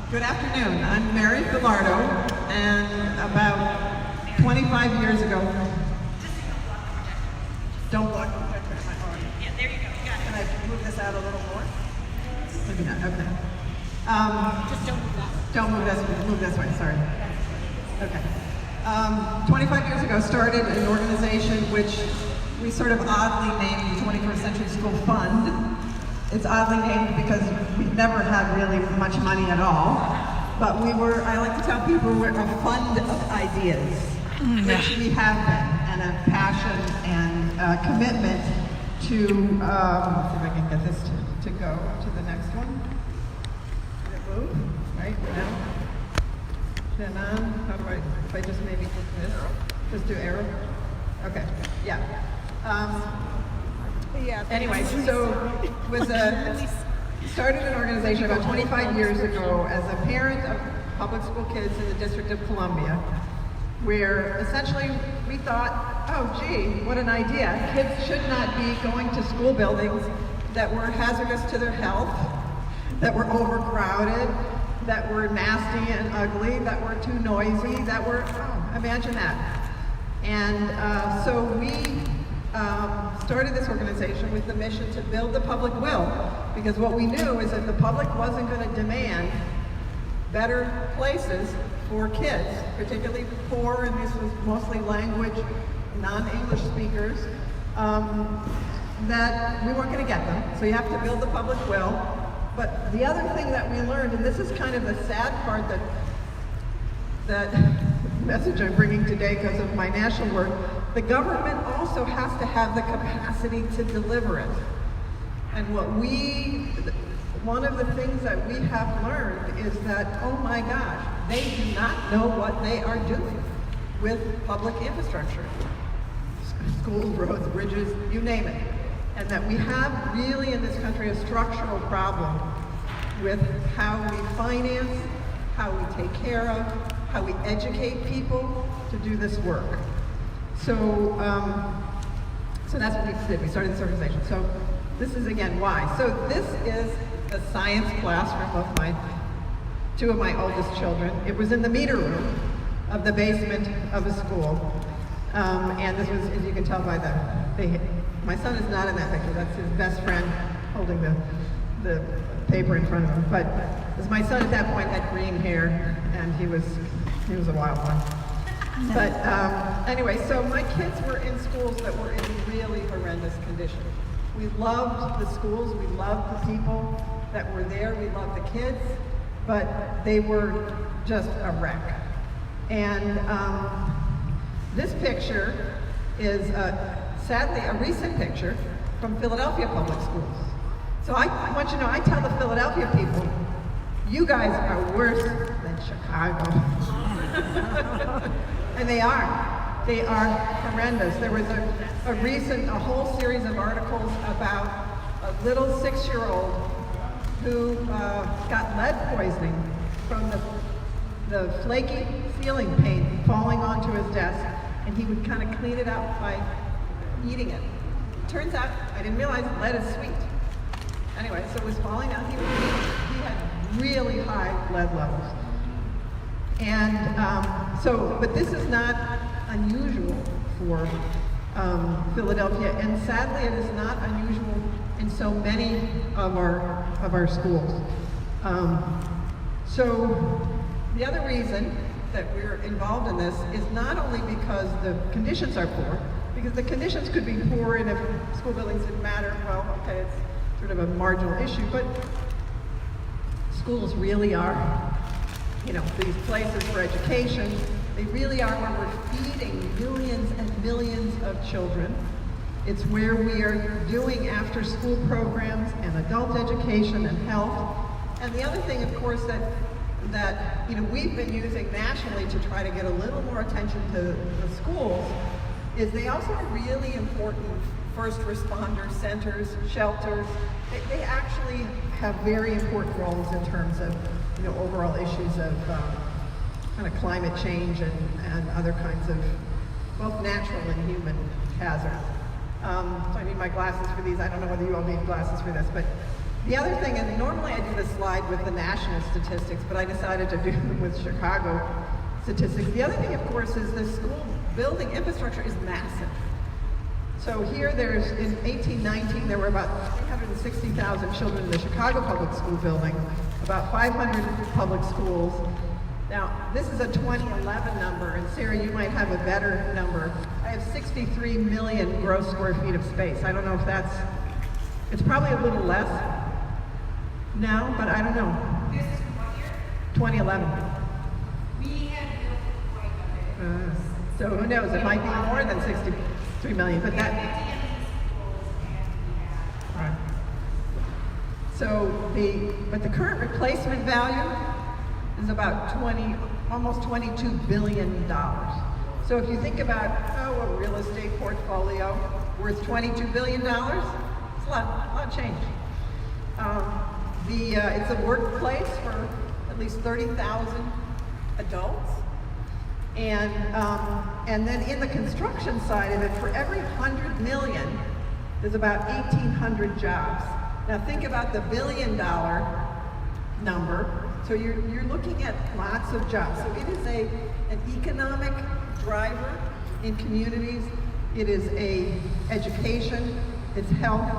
Good afternoon. I'm Mary Filardo, and about 25 years ago, don't block the projector at my arm. Yeah, there you go. You got it. Can I move this out a little more? Maybe not. Okay. Just don't move that. Don't move this. Move this way. Sorry. Okay. 25 years ago, started an organization which we sort of oddly named the 21st Century School Fund. It's oddly named because we've never had really much money at all. But I like to tell people, we're a fund of ideas, which we have been, and a passion and commitment to, let's see if I can get this to go to the next one. Did it move? Right? No? Then how do if I just maybe click this? Just do arrow? Okay, yeah. Anyway, so it was started an organization about 25 years ago as a parent of public school kids in the District of Columbia, where essentially we thought, oh gee, what an idea. Kids should not be going to school buildings that were hazardous to their health, that were overcrowded, that were nasty and ugly, that were too noisy, that were, imagine that. And so we started this organization with the mission to build the public will, because what we knew is that the public wasn't going to demand better places for kids, particularly poor, and this was mostly language, non-English speakers, that we weren't going to get them. So you have to build the public will. But the other thing that we learned, and this is kind of the sad part that message I'm bringing today because of my national work, the government also has to have the capacity to deliver it. And one of the things that we have learned is that, oh my gosh, they do not know what they are doing with public infrastructure. Schools, roads, bridges, you name it. And that we have really in this country a structural problem with how we finance, how we take care of, how we educate people to do this work. So that's what we did. We started this organization. So this is again why. So this is the science classroom of two of my oldest children. It was in the meter room of the basement of a school. And this was, as you can tell by my son is not in that picture. That's his best friend holding the paper in front of him. But as my son at that point had green hair, and he was a wild one. But anyway, so my kids were in schools that were in really horrendous conditions. We loved the schools, we loved the people that were there, we loved the kids, but they were just a wreck. And this picture is sadly a recent picture from Philadelphia Public Schools. So I want you to know, I tell the Philadelphia people, you guys are worse than Chicago. And they are. They are horrendous. There was a whole series of articles about a little 6-year-old who got lead poisoning from the flaky ceiling paint falling onto his desk, and he would kind of clean it up by eating it. Turns out, I didn't realize lead is sweet. Anyway, so it was falling out. He had really high lead levels. And but this is not unusual for Philadelphia, and sadly it is not unusual in so many of our schools. So the other reason that we're involved in this is not only because the conditions are poor, because the conditions could be poor and if school buildings didn't matter, well, okay, it's sort of a marginal issue, but schools really are, these places for education. They really are where we're feeding millions and millions of children. It's where we are doing after-school programs and adult education and health. And the other thing, of course, that we've been using nationally to try to get a little more attention to the schools is they also are really important first responder centers, shelters. They actually have very important roles in terms of overall issues of kind of climate change and other kinds of both natural and human hazards. So I need my glasses for these. I don't know whether you all need glasses for this, but The other thing, and normally I do this slide with the national statistics, but I decided to do them with Chicago statistics. The other thing, of course, is the school building infrastructure is massive. So here there's, in 1819, there were about 360,000 children in the Chicago public school building, about 500 public schools. Now, this is a 2011 number, and Sarah, you might have a better number. I have 63 million gross square feet of space. I don't know if that's, it's probably a little less now, but I don't know. This is from what year? 2011. We had built quite a bit. So who knows, it might be more than 63 million, but that, right. So but the current replacement value is about almost $22 billion. So if you think about, a real estate portfolio worth $22 billion, it's a lot of change. It's a workplace for at least 30,000 adults. And then in the construction side of it, for every 100 million, there's about 1,800 jobs. Now think about the $1 billion number. So you're looking at lots of jobs. So it is an economic driver in communities. It is education, it's health,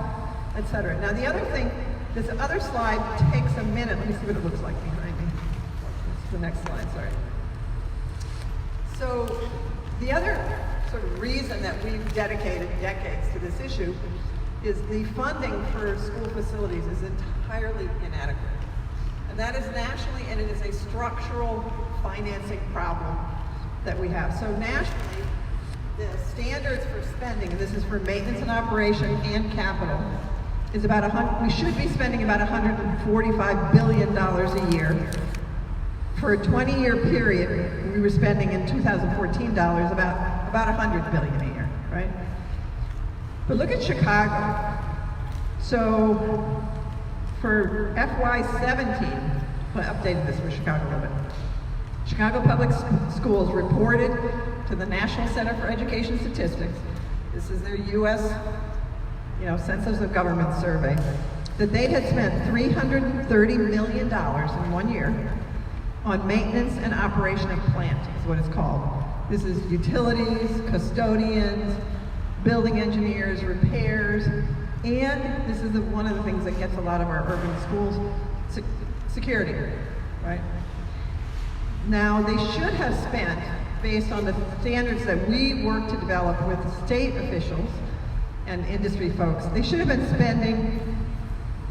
etc. Now the other thing, this other slide takes a minute. Let me see what it looks like behind me. This is the next slide, sorry. So the other sort of reason that we've dedicated decades to this issue is the funding for school facilities is entirely inadequate. And that is nationally, and it is a structural financing problem that we have. So nationally, the standards for spending, and this is for maintenance and operation and capital, is about we should be spending about $145 billion a year. For a 20-year period, we were spending in 2014 dollars about $100 billion a year, right? But look at Chicago. So for FY17, I updated this for Chicago a little bit. Chicago Public Schools reported to the National Center for Education Statistics, this is their U.S. Census of Government survey, that they had spent $330 million in 1 year on maintenance and operation of plant, is what it's called. This is utilities, custodians, building engineers, repairs, and this is one of the things that gets a lot of our urban schools, security, right? Now, they should have spent, based on the standards that we work to develop with state officials and industry folks, they should have been spending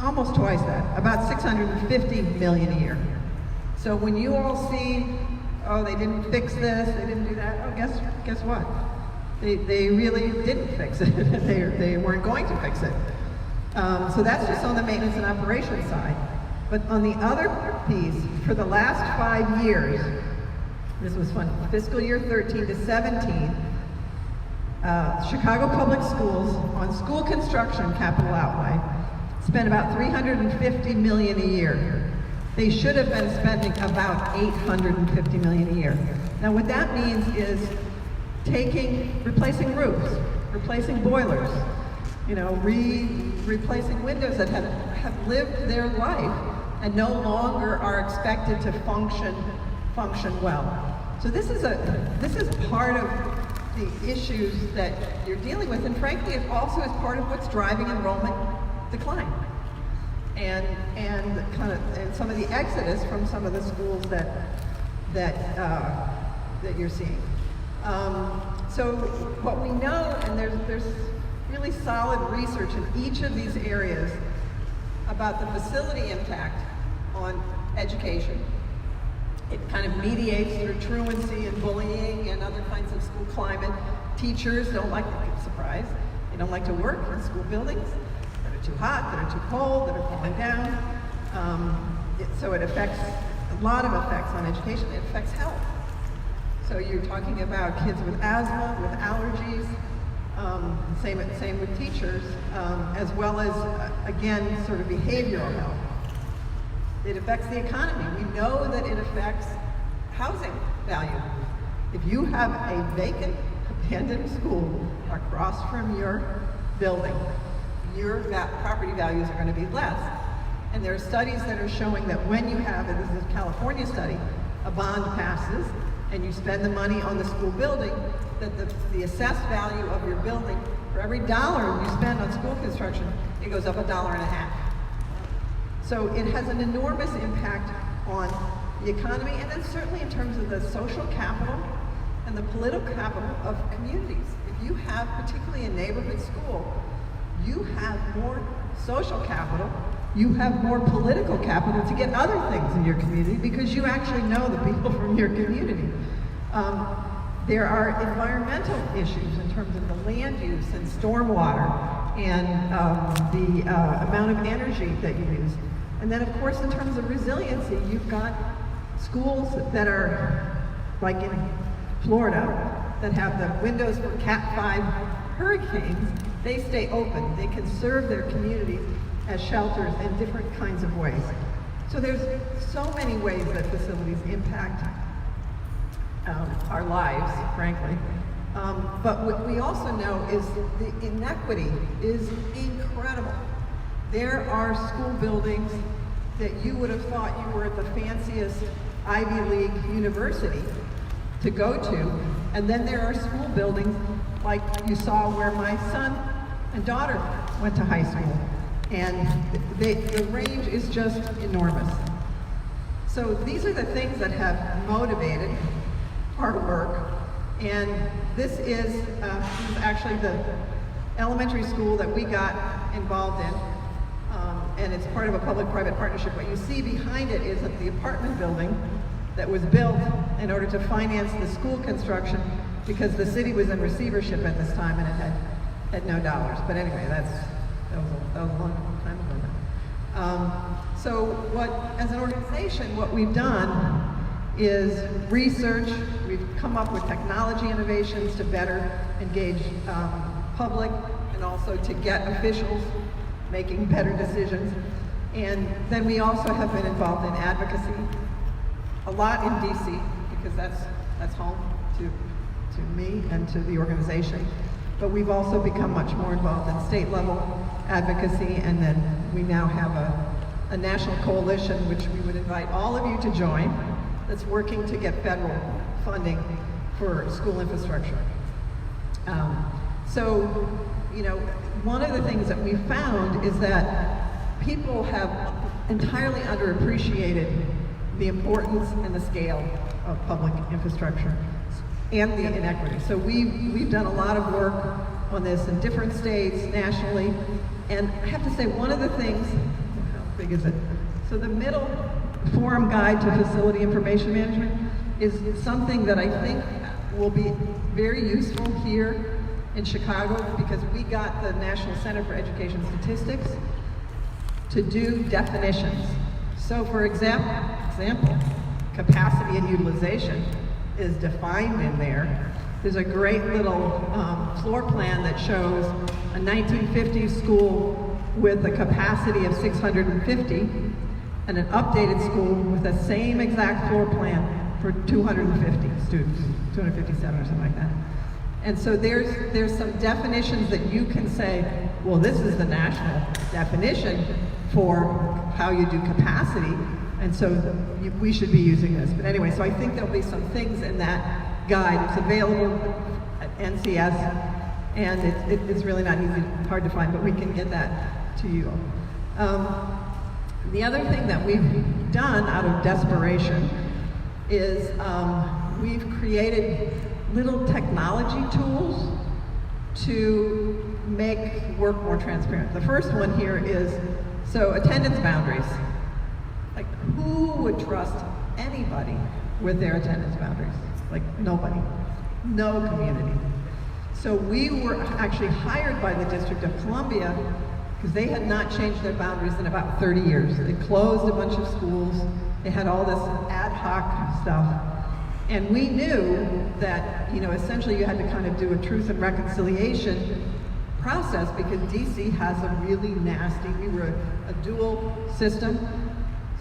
almost twice that, about $650 million a year. So when you all see, they didn't fix this, they didn't do that, guess what? They really didn't fix it. they weren't going to fix it. So that's just on the maintenance and operations side. But on the other piece, for the last 5 years, this was fun, fiscal year 13 to 17, Chicago Public Schools on school construction capital outlay spent about $350 million a year. They should have been spending about $850 million a year. Now what that means is replacing roofs, replacing boilers, replacing windows that have lived their life and no longer are expected to function well. So this is part of the issues that you're dealing with, and frankly, it also is part of what's driving enrollment decline. And some of the exodus from some of the schools that you're seeing. So what we know, and there's really solid research in each of these areas about the facility impact on education. It kind of mediates through truancy and bullying and other kinds of school climate. Teachers don't like to surprise. They don't like to work in school buildings that are too hot, that are too cold, that are falling down. So it affects a lot of effects on education. It affects health. So you're talking about kids with asthma, with allergies, same with teachers, as well as, again, sort of behavioral health. It affects the economy. We know that it affects housing value. If you have a vacant, abandoned school across from your building, your property values are going to be less And there are studies that are showing that when you have, and this is a California study, a bond passes and you spend the money on the school building, that the assessed value of your building, for every dollar you spend on school construction, it goes up $1.50. So it has an enormous impact on the economy, and then certainly in terms of the social capital and the political capital of communities. If you have, particularly a neighborhood school, you have more social capital, you have more political capital to get other things in your community because you actually know the people from your community. There are environmental issues in terms of the land use and stormwater and the amount of energy that you use. And then of course in terms of resiliency, you've got schools that are, like in Florida, that have the windows for Cat 5 hurricanes. They stay open. They can serve their communities as shelters in different kinds of ways. So there's so many ways that facilities impact our lives, frankly. But what we also know is the inequity is incredible. There are school buildings that you would have thought you were at the fanciest Ivy League university to go to, and then there are school buildings like you saw where my son and daughter went to high school, and the range is just enormous. So these are the things that have motivated our work, and this is actually the elementary school that we got involved in, and it's part of a public-private partnership. What you see behind it is the apartment building that was built in order to finance the school construction because the city was in receivership at this time and it had no dollars. But anyway, that was a long time ago. So as an organization, what we've done is research. We've come up with technology innovations to better engage public and also to get officials making better decisions. And then we also have been involved in advocacy, a lot in DC, because that's home to me and to the organization. But we've also become much more involved in state level advocacy, and then we now have a national coalition, which we would invite all of you to join, that's working to get federal funding for school infrastructure. So, you know, one of the things that we found is that people have entirely underappreciated the importance and the scale of public infrastructure and the inequity. So we've done a lot of work on this in different states, nationally, and I have to say one of the things, how big is it? So the middle Forum Guide to Facility Information Management is something that I think will be very useful here in Chicago because we got the National Center for Education Statistics to do definitions. So for example, capacity and utilization is defined in there. There's a great little floor plan that shows a 1950s school with a capacity of 650 and an updated school with the same exact floor plan for 250 students, 257 or something like that. And so there's some definitions that you can say, well, this is the national definition for how you do capacity, and so we should be using this. But anyway, so I think there'll be some things in that guide. It's available at NCS, and it's really not easy, hard to find, but we can get that to you. The other thing that we've done out of desperation is we've created little technology tools to make work more transparent. The first one here is, so attendance boundaries. Like, who would trust anybody with their attendance boundaries? Like, nobody. No community. So we were actually hired by the District of Columbia because they had not changed their boundaries in about 30 years. They closed a bunch of schools. They had all this ad hoc stuff. And we knew that, you know, essentially you had to kind of do a truth and reconciliation process because DC has a really nasty, we were a dual system,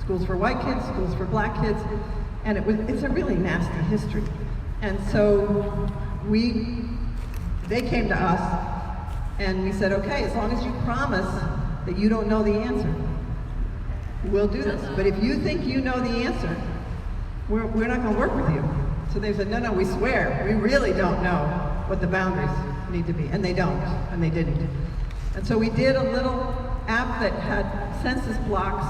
schools for white kids, schools for black kids, and it's a really nasty history. And so they came to us and we said, okay, as long as you promise that you don't know the answer. we'll do this. But if you think you know the answer, we're not going to work with you. So they said, no, we swear. We really don't know what the boundaries need to be. And they don't, and they didn't. And so we did a little app that had census blocks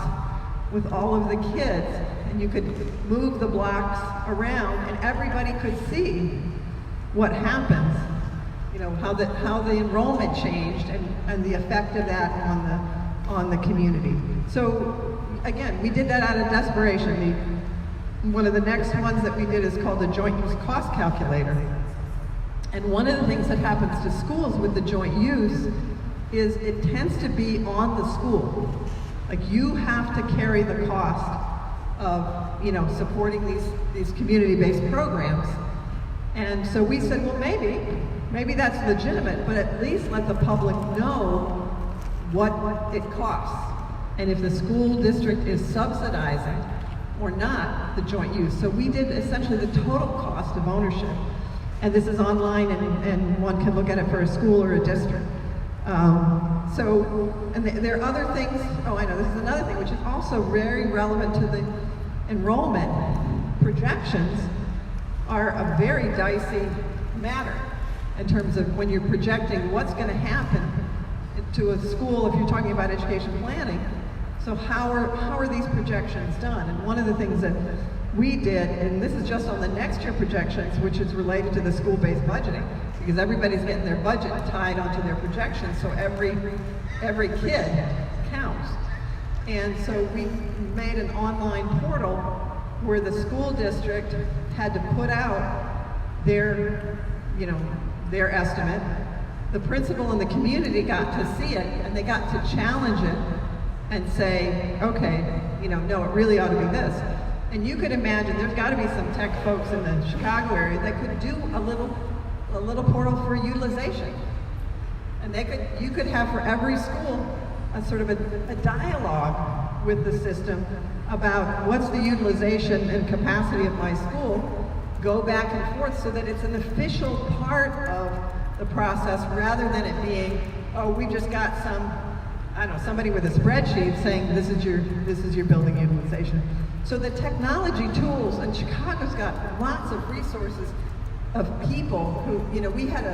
with all of the kids, and you could move the blocks around, and everybody could see what happens, you know, how the enrollment changed and the effect of that on the community. So again, we did that out of desperation. One of the next ones that we did is called the Joint Use Cost Calculator. And one of the things that happens to schools with the joint use is it tends to be on the school. Like, you have to carry the cost of, you know, supporting these community-based programs. And so we said, well, maybe that's legitimate, but at least let the public know what it costs. And if the school district is subsidizing or not the joint use. So we did essentially the total cost of ownership. And this is online, and one can look at it for a school or a district. There are other things. Oh, I know, this is another thing, which is also very relevant to the enrollment. Projections are a very dicey matter in terms of when you're projecting what's going to happen to a school if you're talking about education planning. So how are these projections done? And one of the things that we did, and this is just on the next year projections, which is related to the school-based budgeting, because everybody's getting their budget tied onto their projections, so every kid counts. And so we made an online portal where the school district had to put out their estimate. The principal and the community got to see it, and they got to challenge it and say, okay, no, it really ought to be this. And you could imagine there's got to be some tech folks in the Chicago area that could do a little portal for utilization. And you could have for every school a sort of a dialogue with the system about what's the utilization and capacity of my school, go back and forth so that it's an official part of the process rather than it being, oh, we just got somebody with a spreadsheet saying this is your building utilization. So the technology tools, and Chicago's got lots of resources of people who, we had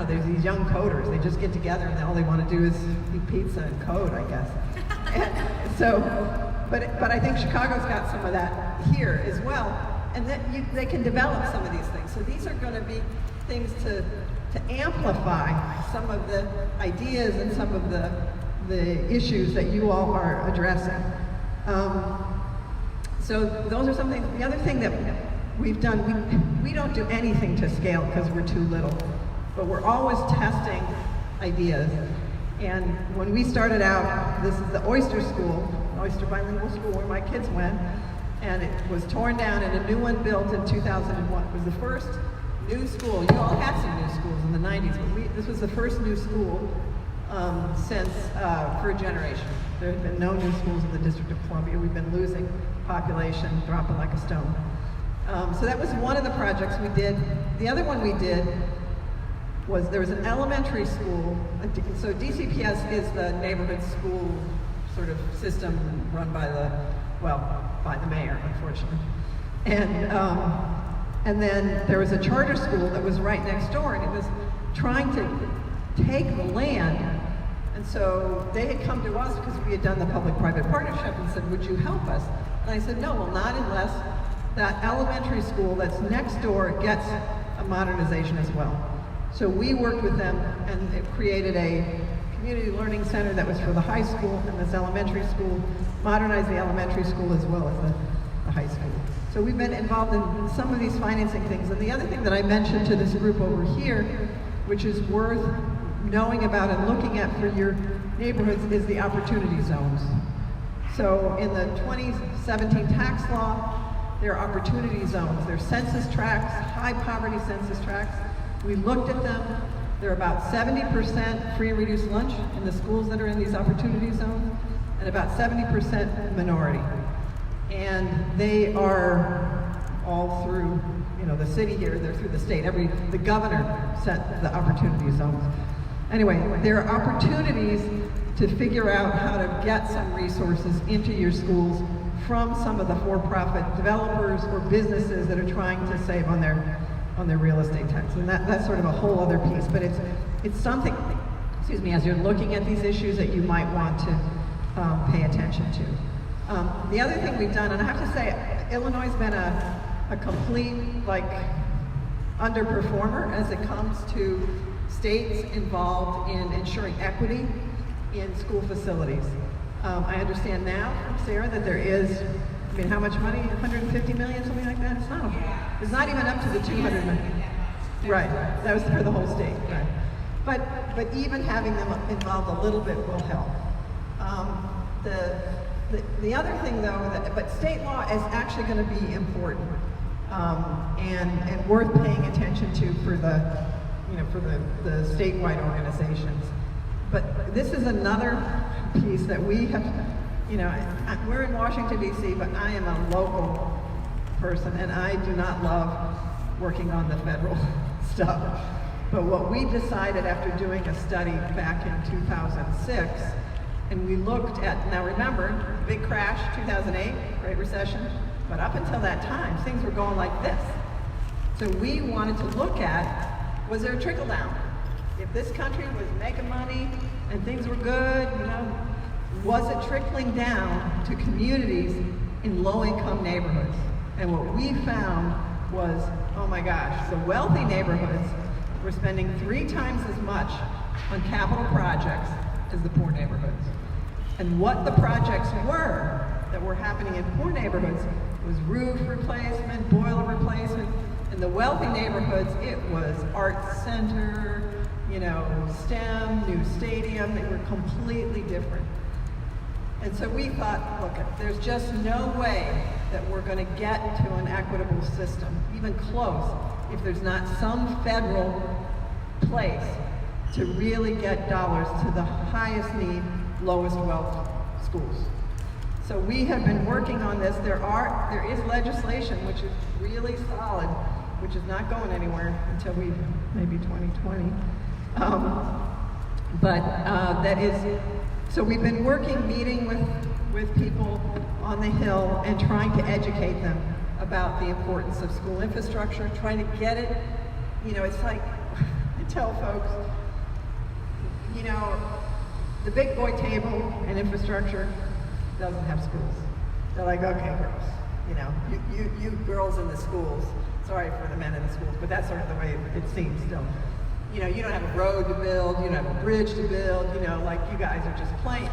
there's these young coders, they just get together and all they want to do is eat pizza and code, I guess. And so, but I think Chicago's got some of that here as well, and they can develop some of these things. So these are going to be things to amplify some of the ideas and some of the issues that you all are addressing. So those are some things. The other thing that we've done, we don't do anything to scale because we're too little, but we're always testing ideas. And when we started out, this is the Oyster School, Oyster Bilingual School, where my kids went, and it was torn down and a new one built in 2001. It was the first new school. You all had some new schools in the 90s, but this was the first new school since for a generation. There had been no new schools in the District of Columbia. We've been losing population, dropping like a stone. So that was one of the projects we did. The other one we did was there was an elementary school. So DCPS is the neighborhood school sort of system run by the mayor, unfortunately. And then there was a charter school that was right next door, and it was trying to take the land. And so they had come to us because we had done the public-private partnership and said, would you help us? And I said, no, well, not unless that elementary school that's next door gets a modernization as well. So we worked with them, and it created a community learning center that was for the high school and this elementary school, modernized the elementary school as well as the high school. So we've been involved in some of these financing things. And the other thing that I mentioned to this group over here, which is worth knowing about and looking at for your neighborhoods, is the opportunity zones. So in the 2017 tax law, there are opportunity zones. There are census tracts, high poverty census tracts. We looked at them. They're about 70% free and reduced lunch in the schools that are in these opportunity zones, and about 70% minority. And they are all through, the city here, they're through the state. The governor set the opportunity zones. Anyway, there are opportunities to figure out how to get some resources into your schools from some of the for-profit developers or businesses that are trying to save on their real estate tax. And that's sort of a whole other piece, but it's something, excuse me, as you're looking at these issues that you might want to pay attention to. The other thing we've done, and I have to say, Illinois has been a complete, underperformer as it comes to states involved in ensuring equity in school facilities. I understand now from Sarah that there is, how much money? 150 million, something like that? It's not even up to the 200 million. Right, that was for the whole state, right. But even having them involved a little bit will help. The other thing though, but state law is actually going to be important and worth paying attention to for the statewide organizations. But this is another piece that we have, we're in Washington DC, but I am a local person and I do not love working on the federal stuff. But what we decided after doing a study back in 2006, and we looked at, now remember, big crash, 2008, Great Recession, but up until that time, things were going like this. So we wanted to look at, was there a trickle down? If this country was making money and things were good, was it trickling down to communities in low-income neighborhoods? And what we found was, oh my gosh, the wealthy neighborhoods were spending 3 times as much on capital projects as the poor neighborhoods. And what the projects were that were happening in poor neighborhoods was roof replacement, boiler replacement. In the wealthy neighborhoods, it was art center, STEM, new stadium. They were completely different. And so we thought, look, there's just no way that we're going to get to an equitable system, even close, if there's not some federal place to really get dollars to the highest need, lowest wealth schools. So we have been working on this. There is legislation which is really solid, which is not going anywhere until maybe 2020. That is, so we've been meeting with people on the Hill and trying to educate them about the importance of school infrastructure, trying to get it, it's like, I tell folks, the big boy table and infrastructure doesn't have schools. They're like, okay, girls, you girls in the schools, sorry for the men in the schools, but that's sort of the way it seems still. You don't have a road to build, you don't have a bridge to build, like you guys are just playing.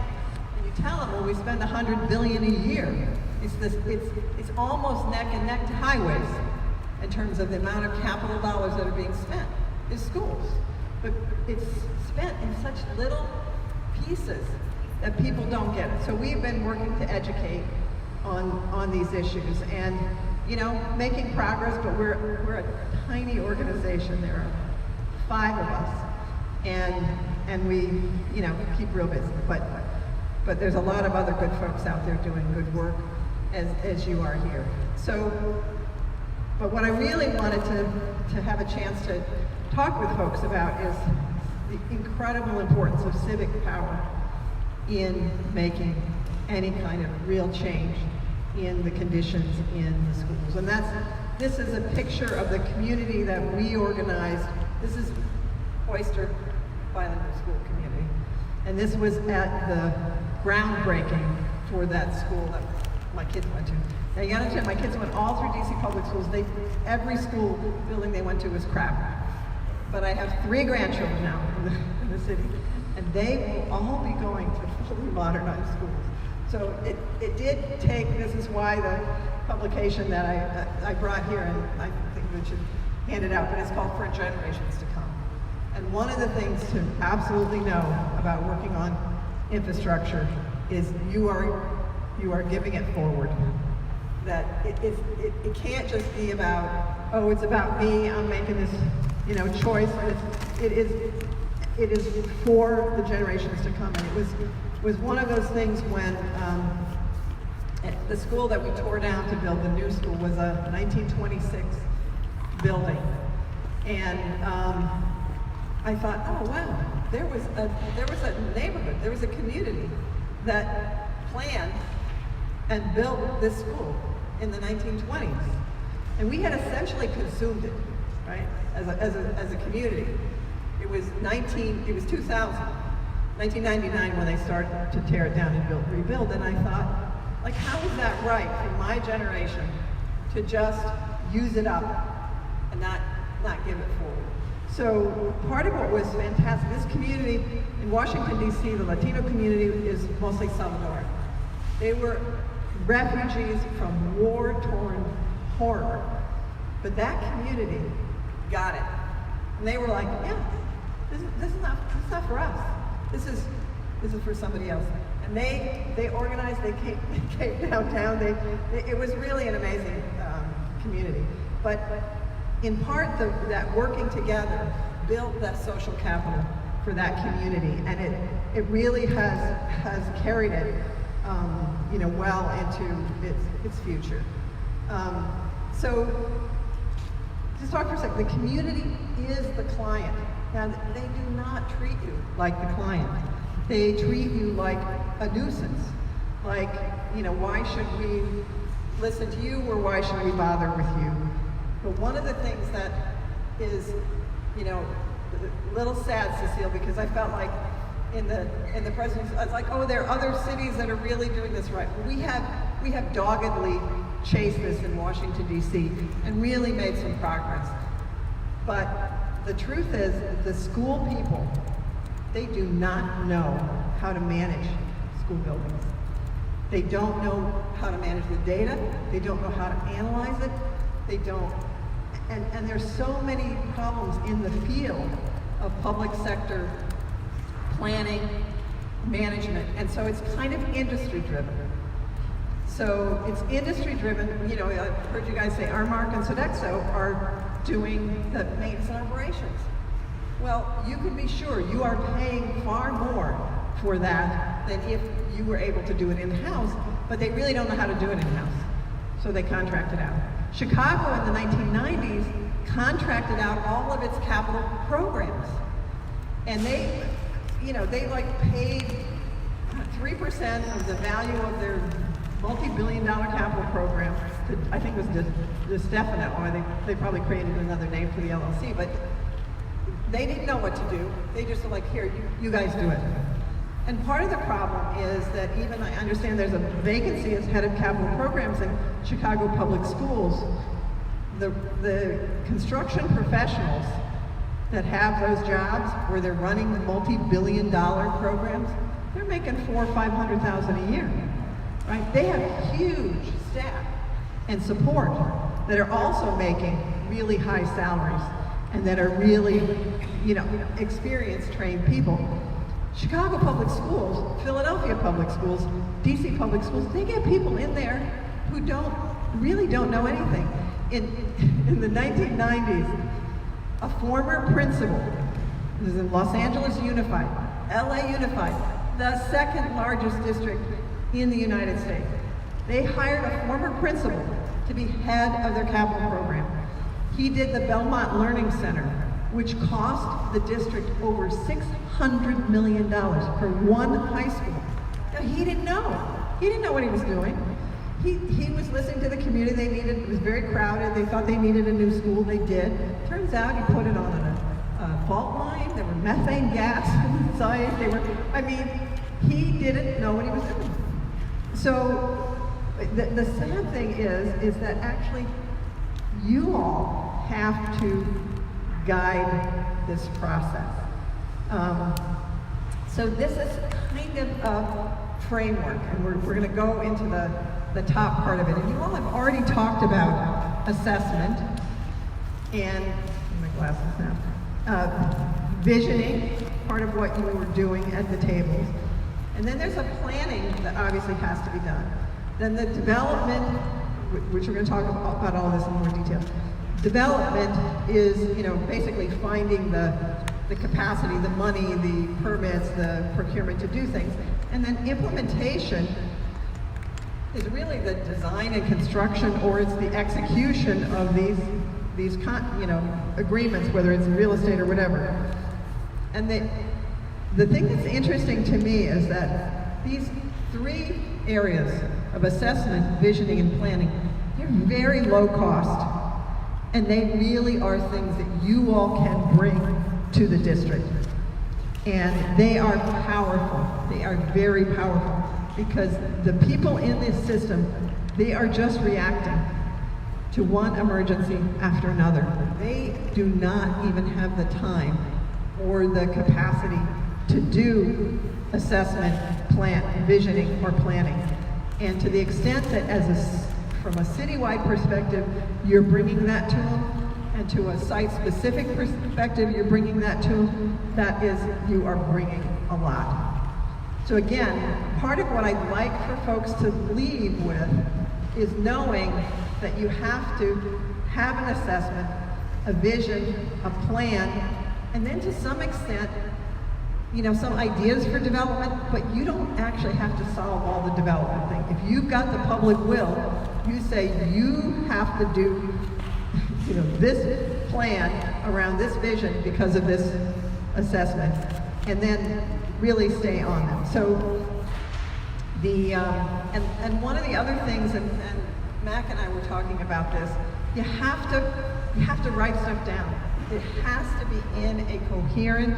And you tell them, well, we spend $100 billion a year. It's almost neck and neck to highways in terms of the amount of capital dollars that are being spent is schools. But it's spent in such little pieces that people don't get it. So we've been working to educate on these issues and, making progress, but we're a tiny organization. There are 5 of us, and we, keep real busy. But there's a lot of other good folks out there doing good work, as you are here. So, but what I really wanted to have a chance to talk with folks about is the incredible importance of civic power in making any kind of real change in the conditions in the schools. And this is a picture of the community that we organized. This is Oyster Bilingual School Community. And this was at the groundbreaking for that school that my kids went to. Now you gotta understand, my kids went all through DC public schools. Every school building they went to was crap. But I have 3 grandchildren now in the city, and they will all be going to fully modernized schools. So it did take, this is why the publication that I brought here, and I think we should hand it out, but it's called For Generations to Come. And one of the things to absolutely know about working on infrastructure is you are giving it forward. That it can't just be about, oh, it's about me, I'm making this, choice. It is for the generations to come. And it was one of those things when the school that we tore down to build the new school was a 1926 building. And I thought, oh wow, there was a neighborhood, there was a community that planned and built this school in the 1920s. And we had essentially consumed it, right, as a community. It was 2000, 1999 when they started to tear it down and rebuild, and I thought, like, how is that right for my generation to just use it up and not give it forward? So part of what was fantastic, this community in Washington, D.C., the Latino community is mostly Salvadoran. They were refugees from war-torn horror. But that community got it. And they were like, yeah, this is not for us. This is for somebody else. And they organized, they came downtown. It was really an amazing community. But in part, that working together built that social capital for that community, and it really has carried it, well into its future. So, just talk for a second. The community is the client. Now, they do not treat you like the client. They treat you like a nuisance. Like, why should we listen to you, or why should we bother with you? But one of the things that is, a little sad, Cecile, because I felt like in the presidency, I was like, oh, there are other cities that are really doing this right. We have doggedly chased this in Washington, D.C., and really made some progress. But the truth is, the school people, they do not know how to manage school buildings. They don't know how to manage the data. They don't know how to analyze it. They don't. And there's so many problems in the field of public sector planning, management, and so it's kind of industry driven. So it's industry driven. I've heard you guys say Armark and Sodexo are doing the maintenance and operations. Well, you can be sure you are paying far more for that than if you were able to do it in-house, but they really don't know how to do it in-house, so they contract it out. Chicago in the 1990s contracted out all of its capital programs, and they paid 3% of the value of their multi-billion-dollar capital program to, I think it was De Stefano, or they probably created another name for the LLC, but they didn't know what to do. They just were like, here, you guys do it. And part of the problem is that even I understand there's a vacancy as head of capital programs in Chicago Public Schools. The construction professionals that have those jobs where they're running multi-billion-dollar programs, they're making $400,000 or $500,000 a year, right? They have huge staff and support that are also making really high salaries and that are really, experienced, trained people. Chicago Public Schools, Philadelphia Public Schools, DC Public Schools, they get people in there who really don't know anything. In the 1990s, a former principal, this is in Los Angeles Unified, LA Unified, the second largest district in the United States. They hired a former principal to be head of their capital program. He did the Belmont Learning Center, which cost the district over $600 million for one high school. Now, he didn't know. He didn't know what he was doing. He was listening to the community. It was very crowded. They thought they needed a new school. They did. Turns out he put it on a fault line. There were methane gas inside. He didn't know what he was doing. So the sad thing is that actually you all have to guide this process. So this is kind of a framework, and we're going to go into the top part of it. And you all have already talked about assessment and, my glasses now, visioning, part of what you were doing at the tables. And then there's a planning that obviously has to be done. Then the development, which we're going to talk about all this in more detail. Development is, basically finding the capacity, the money, the permits, the procurement to do things. And then implementation is really the design and construction, or it's the execution of these agreements, whether it's real estate or whatever. And The thing that's interesting to me is that these three areas of assessment, visioning, and planning, they're very low cost, and they really are things that you all can bring to the district. And they are powerful. They are very powerful, because the people in this system, they are just reacting to one emergency after another. They do not even have the time or the capacity to do assessment, visioning, or planning. And to the extent that from a citywide perspective, you're bringing that to them, and to a site-specific perspective, you're bringing that to them, you are bringing a lot. So again, part of what I'd like for folks to leave with is knowing that you have to have an assessment, a vision, a plan, and then to some extent, some ideas for development, but you don't actually have to solve all the development thing. If you've got the public will, you say you have to do, this plan around this vision because of this assessment, and then really stay on them. So and one of the other things, and Mac and I were talking about this, you have to write stuff down. It has to be in a coherent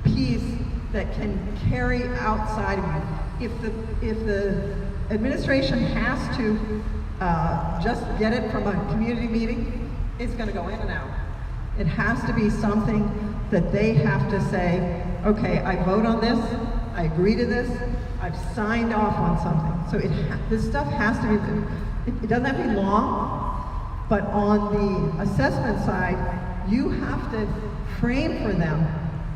piece that can carry outside of you. If the administration has to just get it from a community meeting, it's going to go in and out. It has to be something that they have to say, okay, I vote on this, I agree to this, I've signed off on something. So this stuff has to be, it doesn't have to be long, but on the assessment side, you have to frame for them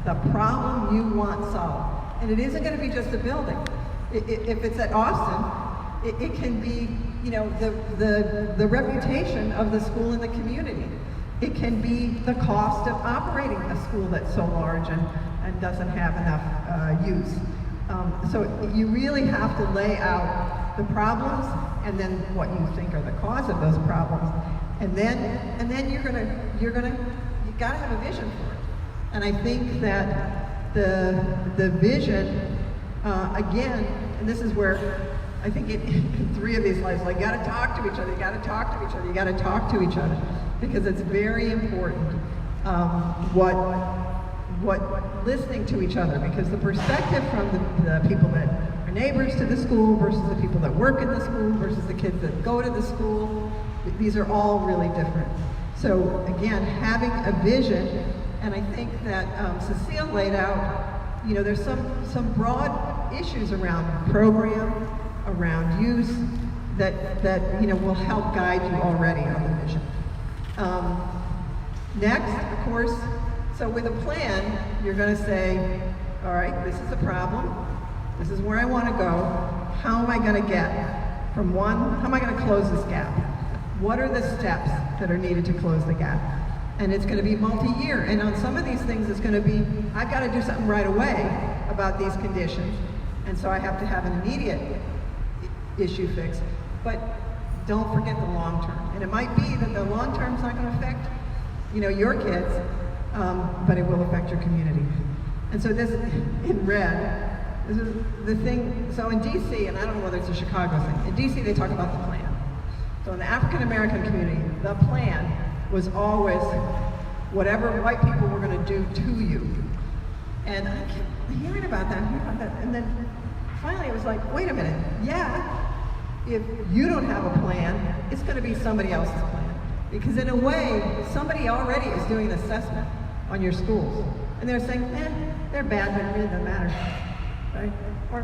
the problem you want solved. And it isn't going to be just a building. If it's at Austin, it can be, the reputation of the school in the community. It can be the cost of operating a school that's so large and doesn't have enough use. So you really have to lay out the problems, and then what you think are the cause of those problems, and then you gotta have a vision for it. And I think that the vision, again, and this is where I think in three of these slides, you gotta talk to each other, you gotta talk to each other, you gotta talk to each other, because it's very important what listening to each other, because the perspective from the people that are neighbors to the school versus the people that work in the school versus the kids that go to the school, these are all really different. So again, having a vision, and I think that Cecile laid out, there's some broad issues around program, around use, that will help guide you already on the vision. Next, of course, so with a plan, you're going to say, all right, this is the problem, this is where I want to go, how am I going to get from how am I going to close this gap? What are the steps that are needed to close the gap? And it's going to be multi-year, and on some of these things it's going to be, I've got to do something right away about these conditions, and so I have to have an immediate issue fixed, but don't forget the long term. And it might be that the long term's not going to affect, your kids, but it will affect your community. And so this, in red, this is the thing, so in DC, and I don't know whether it's a Chicago thing, in DC they talk about the plan. So in the African American community, the plan was always whatever white people were going to do to you. And I kept hearing about that, and then finally it was like, wait a minute, yeah, if you don't have a plan, it's going to be somebody else's plan. Because in a way, somebody already is doing an assessment on your schools. And they're saying, they're bad, but it really doesn't matter, right? Or,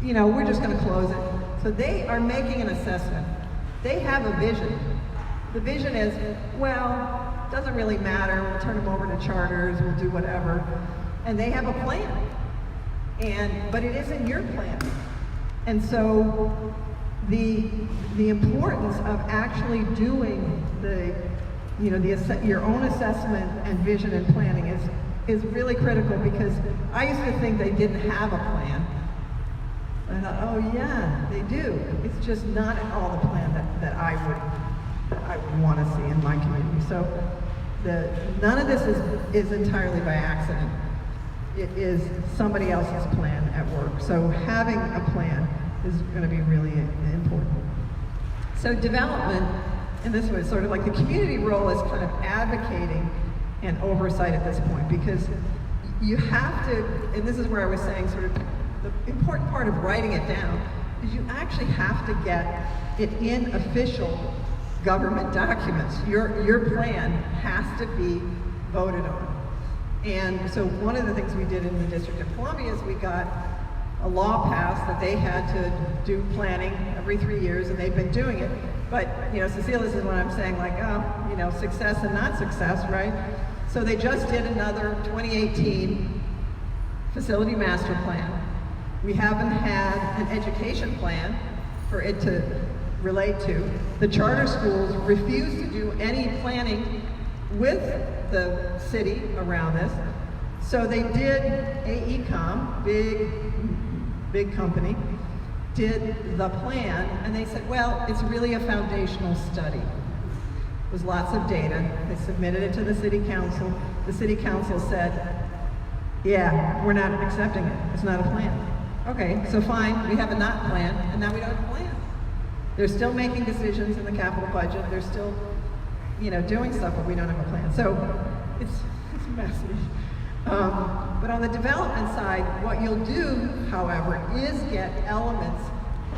we're just going to close it. So they are making an assessment. They have a vision. The vision is, well, it doesn't really matter, we'll turn them over to charters, we'll do whatever. And they have a plan. But it isn't your plan. And so the importance of actually doing your own assessment and vision and planning is really critical, because I used to think they didn't have a plan. And I thought, oh yeah, they do. It's just not at all the plan that I would want to see in my community. So none of this is entirely by accident. it is somebody else's plan at work. So having a plan is going to be really important. So development, and this was sort of like the community role is kind of advocating and oversight at this point, because you have to, and this is where I was saying sort of the important part of writing it down is you actually have to get it in official government documents. Your plan has to be voted on. And so one of the things we did in the District of Columbia is we got a law passed that they had to do planning every 3 years, and they've been doing it. But, you know, Cecile, this is what I'm saying, like, you know, success and not success, right? So they just did another 2018 facility master plan. We haven't had an education plan for it to relate to. The charter schools refuse to do any planning with the city around this. So they did AECOM, big company, did the plan, and they said, well, it's really a foundational study. It was lots of data. They submitted it to the city council. The city council said, yeah, we're not accepting it. It's not a plan. Okay, so fine, we have a not plan, and now we don't have a plan. They're still making decisions in the capital budget. They're still, you know, doing stuff, but we don't have a plan. So it's messy. But on the development side, what you'll do, however, is get elements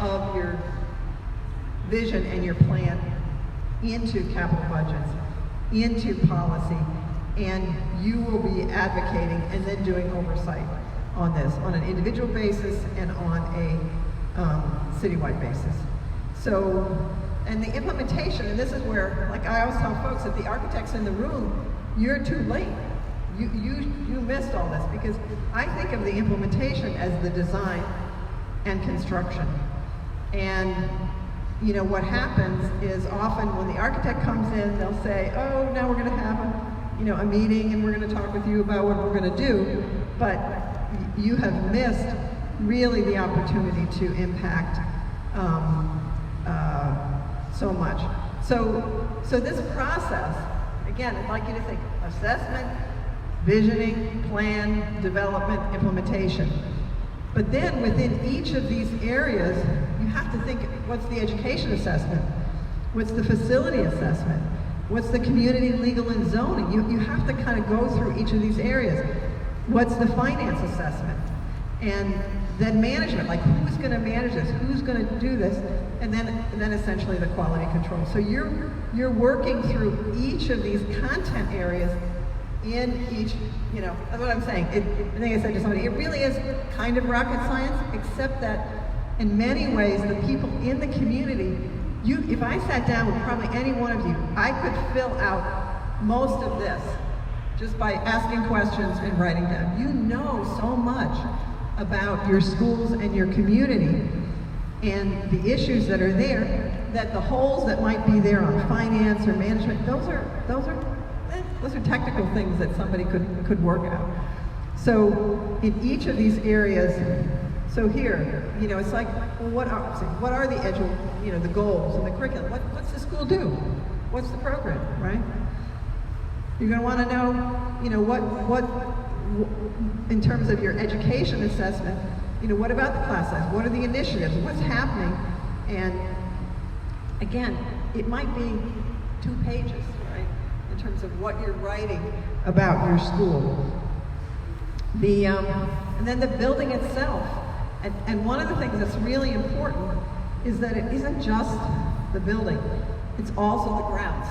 of your vision and your plan into capital budgets, into policy, and you will be advocating and then doing oversight on this on an individual basis and on a citywide basis. So, and the implementation, and this is where, like I always tell folks, if the architect's in the room, you're too late. You missed all this, because I think of the implementation as the design and construction. And you know what happens is often when the architect comes in, they'll say, oh, now we're going to have a meeting and we're going to talk with you about what we're going to do. But you have missed really the opportunity to impact so much. So this process, again, I'd like you to think assessment, visioning, plan, development, implementation. But then within each of these areas, you have to think, what's the education assessment? What's the facility assessment? What's the community legal and zoning? You have to kind of go through each of these areas. What's the finance assessment? And then management, like who's going to manage this? Who's going to do this? And then essentially the quality control. So you're working through each of these content areas in each, you know, that's what I'm saying. I think I said to somebody, it really is kind of rocket science, except that in many ways, the people in the community, if I sat down with probably any one of you, I could fill out most of this just by asking questions and writing down. You know so much about your schools and your community and the issues that are there, that the holes that might be there on finance or management, those are technical things that somebody could work out. So in each of these areas, so here, you know, it's like, well, what are the the goals and the curriculum? What's the school do? What's the program, right? You're going to want to know, you know, what in terms of your education assessment, you know, what about the class size? What are the initiatives? What's happening? And again, it might be 2 pages, right? In terms of what you're writing about your school. And then the building itself. And one of the things that's really important is that it isn't just the building, it's also the grounds,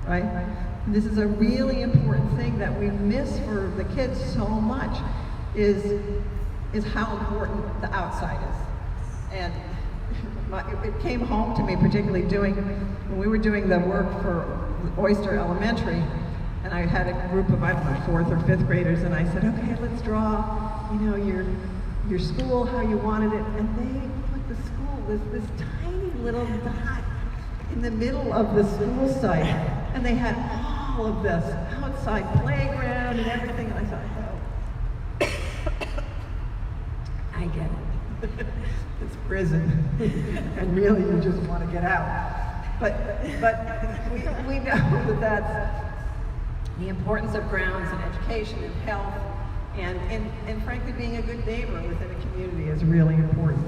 right? And this is a really important thing that we miss for the kids so much, is how important the outside is. And it came home to me, particularly when we were doing the work for Oyster Elementary, and I had a group of, I don't know, 4th or 5th graders, and I said, okay, let's draw, you know, your school, how you wanted it, and they put the school, this tiny little dot in the middle of the school site, and they had all of this outside playground and everything, and I thought, oh, I get it. It's prison, and really you just want to get out. But we know that that's the importance of grounds and education and health And frankly, being a good neighbor within a community is really important.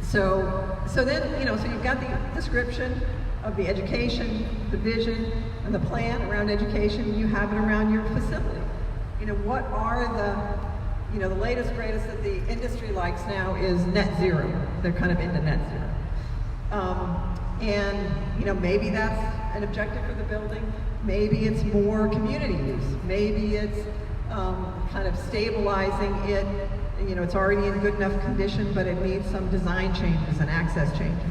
So then, you know, so you've got the description of the education, the vision, and the plan around education. You have it around your facility. You know, what are the, you know, the latest, greatest that the industry likes now is net zero. They're kind of into net zero. And, you know, maybe that's an objective for the building. Maybe it's more community use. Maybe it's kind of stabilizing it. You know, it's already in good enough condition, but it needs some design changes and access changes.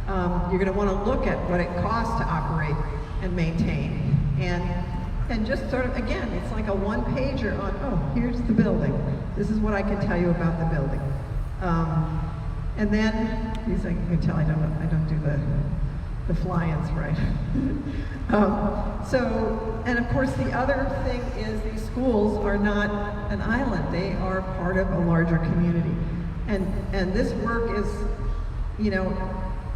You're going to want to look at what it costs to operate and maintain. And just sort of, again, it's like a one-pager on, oh, here's the building. This is what I can tell you about the building. And then, you can tell I don't do the fly-ins right. And of course the other thing is these schools are not an island. They are part of a larger community. And this work is, you know,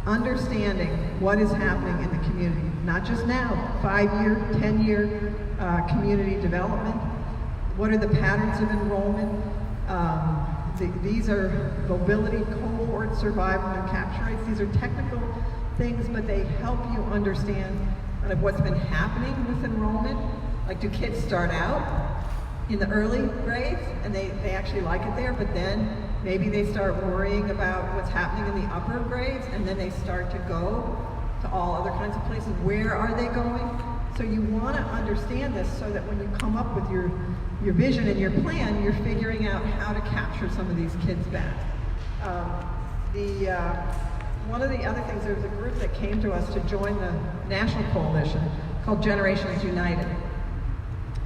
understanding what is happening in the community, not just now, 5-year, 10-year community development. What are the patterns of enrollment? These are mobility, cohort, survival, and capture rates. These are technical things, but they help you understand kind of what's been happening with enrollment. Like, do kids start out in the early grades and they actually like it there, but then maybe they start worrying about what's happening in the upper grades, and then they start to go to all other kinds of places. Where are they going? So you want to understand this so that when you come up with your vision and your plan, you're figuring out how to capture some of these kids back. One of the other things, there was a group that came to us to join the national coalition called Generations United.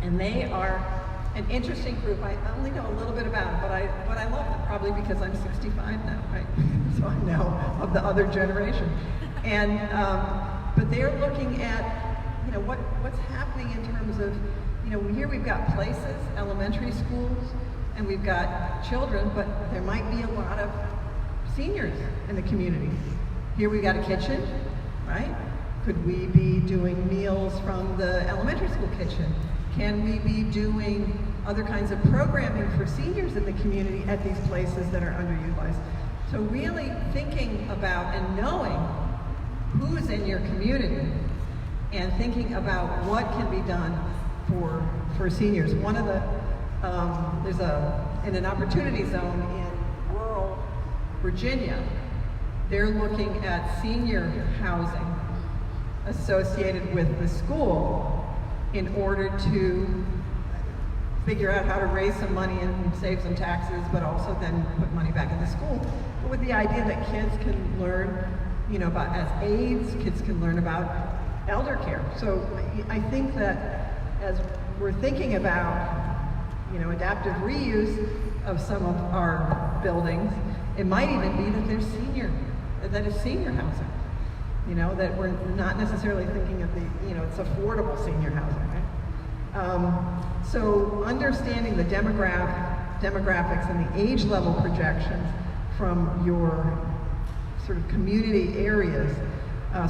And they are an interesting group. I only know a little bit about them, but I love them, probably because I'm 65 now, right? So I know of the other generation. And but they're looking at, you know, what's happening in terms of, you know, here we've got places, elementary schools, and we've got children, but there might be a lot of seniors in the community. Here we've got a kitchen, right? Could we be doing meals from the elementary school kitchen? Can we be doing other kinds of programming for seniors in the community at these places that are underutilized? So really thinking about and knowing who's in your community and thinking about what can be done for seniors. One of the, in an opportunity zone in rural Virginia, they're looking at senior housing associated with the school in order to figure out how to raise some money and save some taxes, but also then put money back in the school. But with the idea that kids can learn, you know, about as aides, kids can learn about elder care. So I think that as we're thinking about, you know, adaptive reuse of some of our buildings, it might even be that there's senior housing. You know, that we're not necessarily thinking of the, you know, it's affordable senior housing, right? So understanding the demographics and the age level projections from your sort of community areas,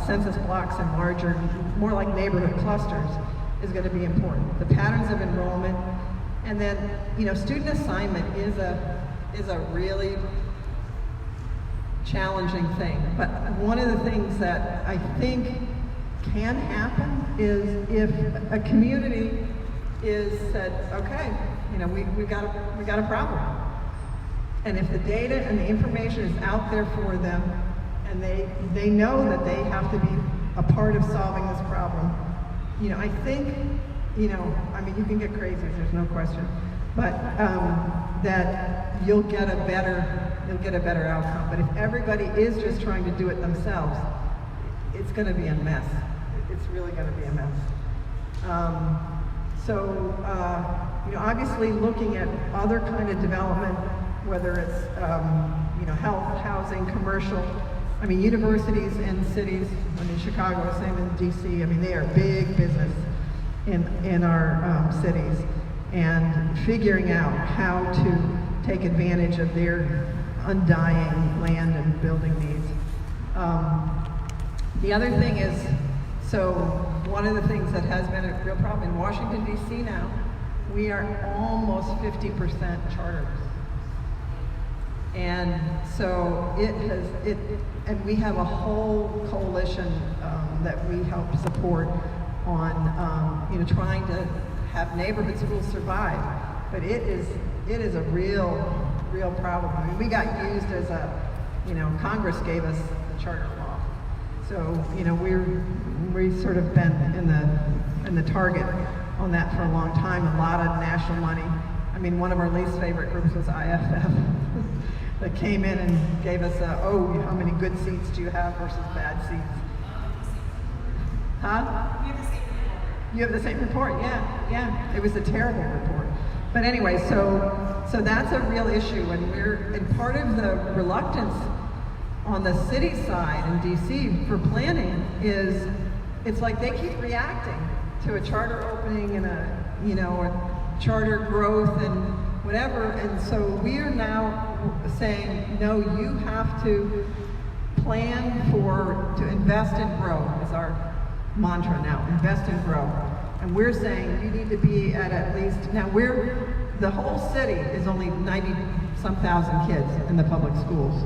census blocks and larger, more like neighborhood clusters, is going to be important. The patterns of enrollment, and then, you know, student assignment is a really challenging thing. But one of the things that I think can happen is if a community is said, okay, you know, we got a problem, and if the data and the information is out there for them, and they know that they have to be a part of solving this problem, you know, I think, you know, I mean, you can get crazy, there's no question, but that you'll get a better outcome. But if everybody is just trying to do it themselves, it's going to be a mess. It's really going to be a mess. You know, obviously looking at other kind of development, whether it's, you know, health, housing, commercial. I mean, universities in cities, I mean, Chicago, same in DC, I mean, they are big business in our cities, and figuring out how to take advantage of their undying land and building needs. The other thing is, so one of the things that has been a real problem in Washington, D.C. now we are almost 50% charters. And so and we have a whole coalition that we help support on, trying to have neighborhood schools survive. But it is a real problem. I mean, we got used as Congress gave us the charter law. So, we've sort of been in the target on that for a long time. A lot of national money. I mean, one of our least favorite groups was IFF. That came in and gave us how many good seats do you have versus bad seats? Huh? You have the same report, yeah. It was a terrible report. But anyway, so that's a real issue, and part of the reluctance on the city side in DC for planning is it's like they keep reacting to a charter opening and a charter growth and whatever, and so we are now saying, no, you have to plan to invest and grow is our mantra now, invest and grow. And we're saying you need to be at least, now the whole city is only 90-some thousand kids in the public schools.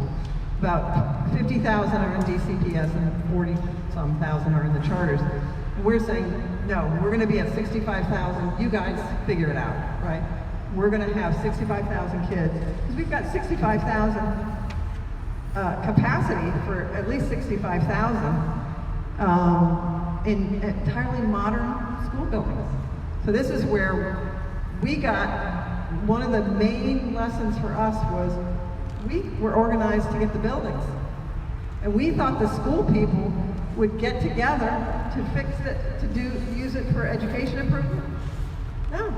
About 50,000 are in DCPS and 40-some thousand are in the charters. And we're saying, no, we're gonna be at 65,000, you guys figure it out, right? We're going to have 65,000 kids, because we've got 65,000 capacity for at least 65,000 in entirely modern school buildings. So this is where we got, one of the main lessons for us was we were organized to get the buildings. And we thought the school people would get together to fix it, use it for education improvement. No.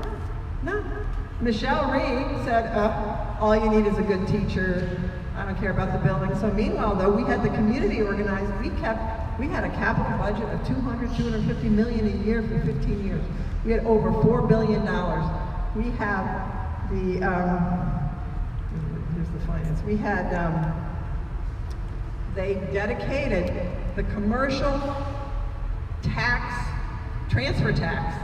Michelle Reed said, all you need is a good teacher. I don't care about the building. So meanwhile, though, we had the community organized. We had a capital budget of $250 million a year for 15 years. We had over $4 billion. We have here's the finance. We had, they dedicated the commercial transfer tax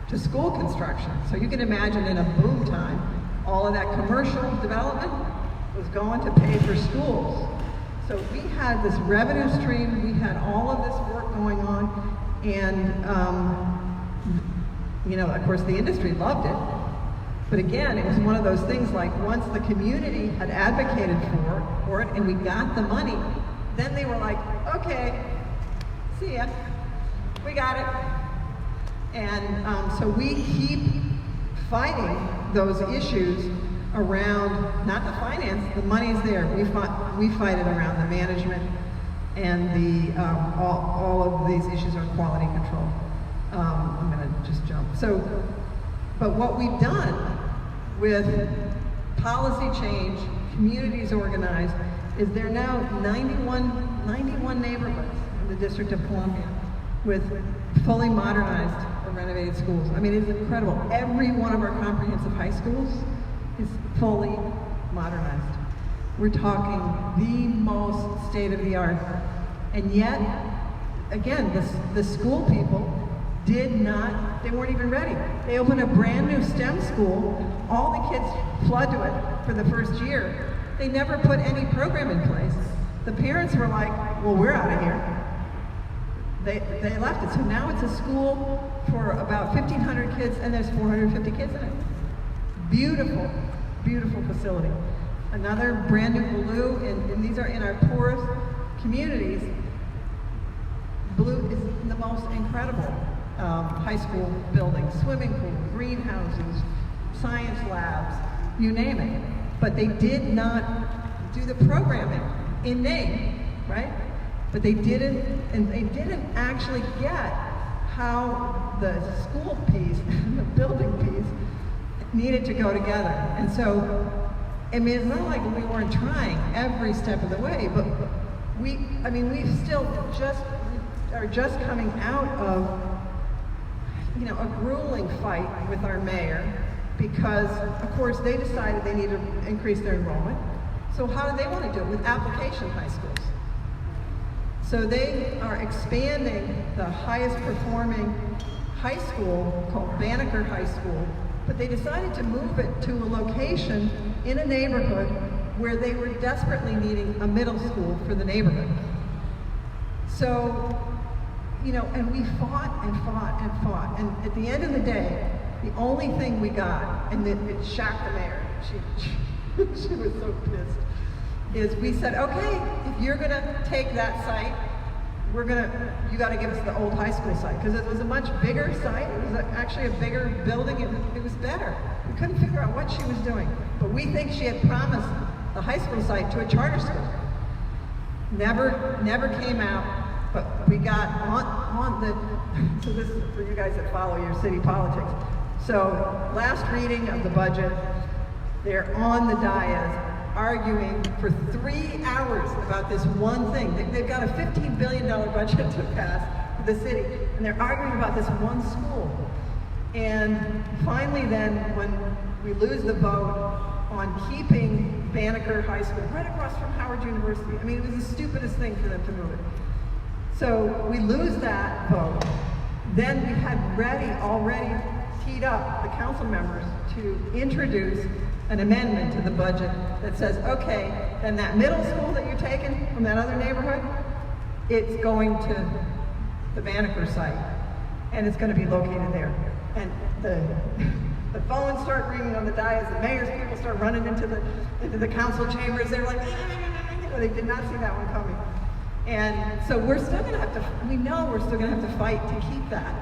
to school construction. So you can imagine in a boom time, all of that commercial development was going to pay for schools. So we had this revenue stream, we had all of this work going on, and of course the industry loved it. But again, it was one of those things like once the community had advocated for it and we got the money, then they were like, okay, see ya, we got it. And so we keep fighting those issues around, not the finance, the money's there. We fight it around the management and all of these issues are quality control. I'm gonna just jump. But what we've done with policy change, communities organized, is there are now 91 neighborhoods in the District of Columbia with fully modernized or renovated schools. I mean, it's incredible. Every one of our comprehensive high schools is fully modernized. We're talking the most state-of-the-art. And yet, again, the school people they weren't even ready. They opened a brand new STEM school. All the kids flood to it for the first year. They never put any program in place. The parents were like, well, we're out of here. They left it. So now it's a school for about 1,500 kids, and there's 450 kids in it. Beautiful, beautiful facility. Another brand new Blue, and these are in our poorest communities. Blue is the most incredible high school buildings, swimming pool, greenhouses, science labs, you name it. But they did not do the programming in name, right? But they didn't actually get how the school piece and the building piece needed to go together. And so, I mean, it's not like we weren't trying every step of the way, but we still are just coming out of, a grueling fight with our mayor because, of course, they decided they need to increase their enrollment. So how do they want to do it? With application high schools. So they are expanding the highest performing high school called Banneker High School but they decided to move it to a location in a neighborhood where they were desperately needing a middle school for the neighborhood. So, you know, and we fought and fought and fought, and at the end of the day, the only thing we got, and it shocked the mayor, she was so pissed, is we said, okay, if you're gonna take that site, you gotta give us the old high school site, because it was a much bigger site, it was actually a bigger building, and it was better. We couldn't figure out what she was doing, but we think she had promised the high school site to a charter school. Never came out, but we got on the, so this is for you guys that follow your city politics. So last reading of the budget, they're on the dais arguing for 3 hours about this one thing. They've got a $15 billion budget to pass for the city, and they're arguing about this one school. And finally then, when we lose the vote on keeping Banneker High School right across from Howard University, I mean, it was the stupidest thing for them to move it. So we lose that vote. Then we had already teed up the council members to introduce an amendment to the budget that says, okay, then that middle school that you're taking from that other neighborhood, it's going to the Banneker site, and it's going to be located there. And the phones start ringing on the dais, the mayor's people start running into the council chambers. They're like, they did not see that one coming. And so we're still going to have to, we know we're still going to have to fight to keep that,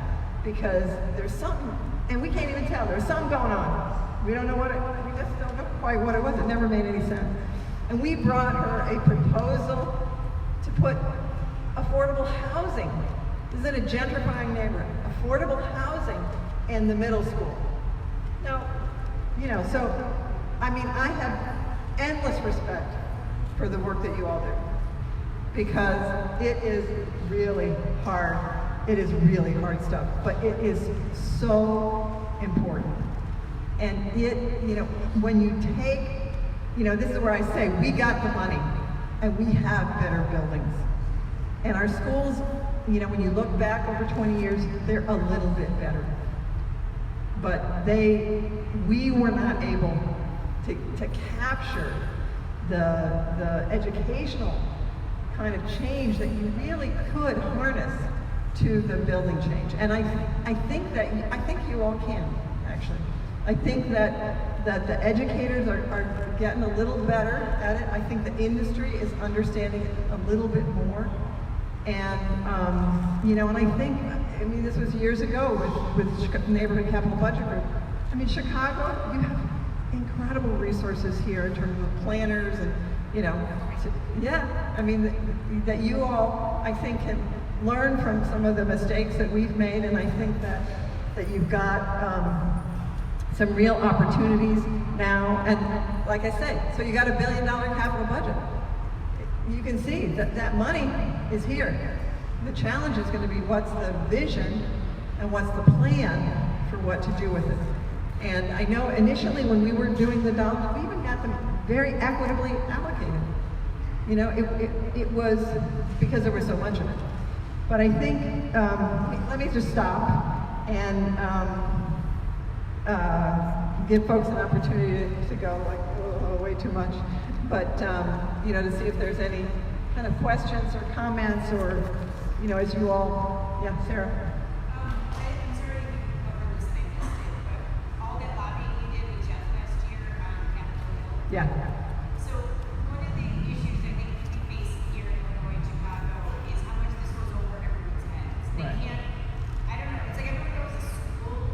because there's something, and we can't even tell, there's something going on. We don't know what we just don't know quite what it was. It never made any sense. And we brought her a proposal to put affordable housing. This is in a gentrifying neighborhood. Affordable housing in the middle school. Now, you know, so, I mean, I have endless respect for the work that you all do, because it is really hard. It is really hard stuff, but it is so important. And it, you know, when you take, you know, this is where I say, we got the money, and we have better buildings. And our schools, you know, when you look back over 20 years, they're a little bit better. But we were not able to capture the educational kind of change that you really could harness to the building change. And I think you all can, actually. I think that the educators are getting a little better at it. I think the industry is understanding it a little bit more. And, you know, and I think, I mean, this was years ago with Neighborhood Capital Budget Group. I mean, Chicago, you have incredible resources here in terms of planners and, you know, yeah, I mean, that you all, I think, can learn from some of the mistakes that we've made, and I think that you've got some real opportunities now. And like I say, so you got $1 billion capital budget. You can see that money is here. The challenge is going to be what's the vision and what's the plan for what to do with it. And I know initially when we were doing the dollars, we even got them very equitably allocated. You know, it was because there was so much of it. But I think, let me just stop and give folks an opportunity to go like, way too much. But, you know, to see if there's any kind of questions or comments or, you know, as you all, yeah, Sarah. I'm sorry if you covered this thing yesterday, but all that lobbying you did with Jeff last year on Capitol Hill. Yeah. So one of the issues I think we face here in Illinois and Chicago is how much this goes over everyone's heads. They Right. can't, I don't know, it's like everyone goes to school,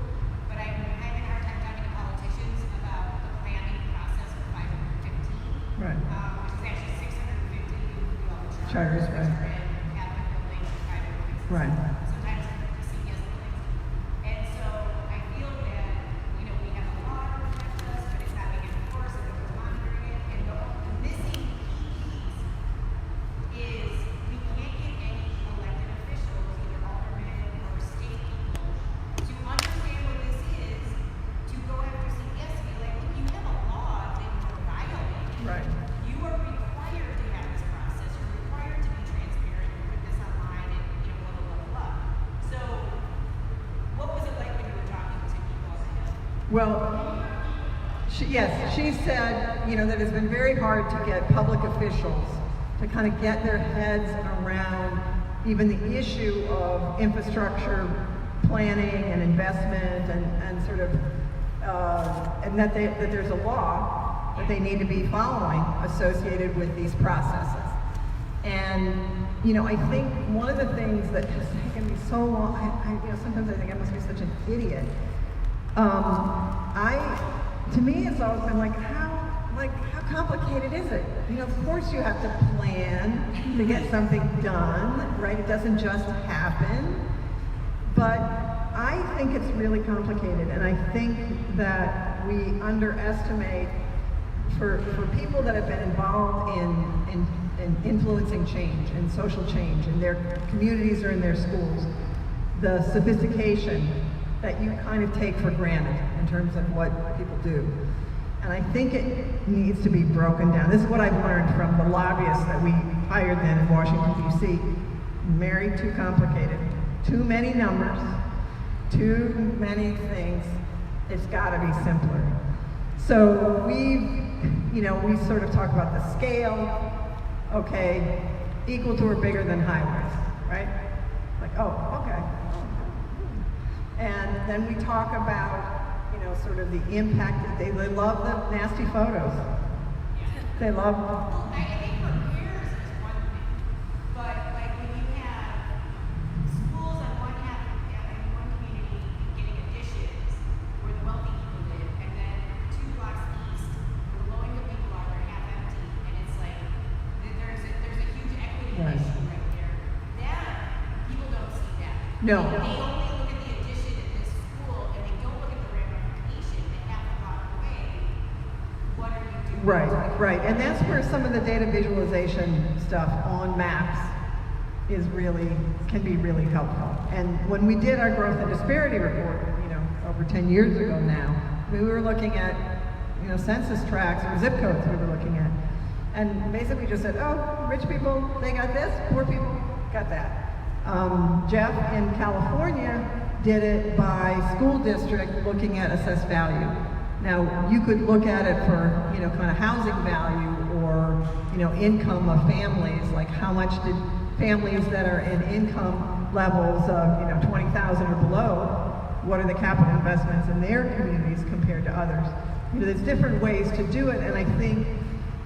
but I'm having a hard time talking to politicians about the planning process for 515. Right. Which is actually 650 through all the Charters, which right. are in Catholic buildings and private buildings. Right. Sometimes the CPS buildings. And so I feel that, you know, we have a law to protect us, but it's not being enforced, and we're monitoring it. And the missing key piece is we can't get any elected officials, either aldermen or state people, to understand what this is, to go after CPS to be like, look, you have a law that you're violating. Right. You are required to have this process. You're required to be transparent and put this online and, you know, blah, blah, blah, blah. Well, she said, that it's been very hard to get public officials to kind of get their heads around even the issue of infrastructure planning and investment and sort of, and that there's a law that they need to be following associated with these processes. And, I think one of the things that has taken me so long, sometimes I think I must be such an idiot. To me, it's always been how complicated is it? Of course you have to plan to get something done, right? It doesn't just happen. But I think it's really complicated, and I think that we underestimate, for people that have been involved in influencing change and social change in their communities or in their schools, the sophistication that you kind of take for granted in terms of what people do. And I think it needs to be broken down. This is what I've learned from the lobbyists that we hired then in Washington, D.C. Mary, too complicated. Too many numbers, too many things. It's got to be simpler. So we sort of talk about the scale. Okay, equal to or bigger than highways, right? Okay. And then we talk about, sort of the impact. They love the nasty photos. They love. Well, I think for peers is one thing, but when you have schools on one community getting additions where the wealthy people live, and then 2 blocks east where the low income people are half empty, and it's there's a huge equity Right. issue right there. That people don't see that. No. They only look at the addition in this school, and they don't look at the ramification and half a block away. What are you doing? Right. And that's where some of the data visualization stuff on maps can be really helpful. And when we did our growth and disparity report, over 10 years ago now, we were looking at, census tracts or zip codes we were looking at. And basically just said, rich people, they got this, poor people got that. Jeff in California did it by school district looking at assessed value. Now, you could look at it for, kind of housing value or, income of families, like how much did families that are in income levels of, 20,000 or below, what are the capital investments in their communities compared to others? There's different ways to do it, and I think,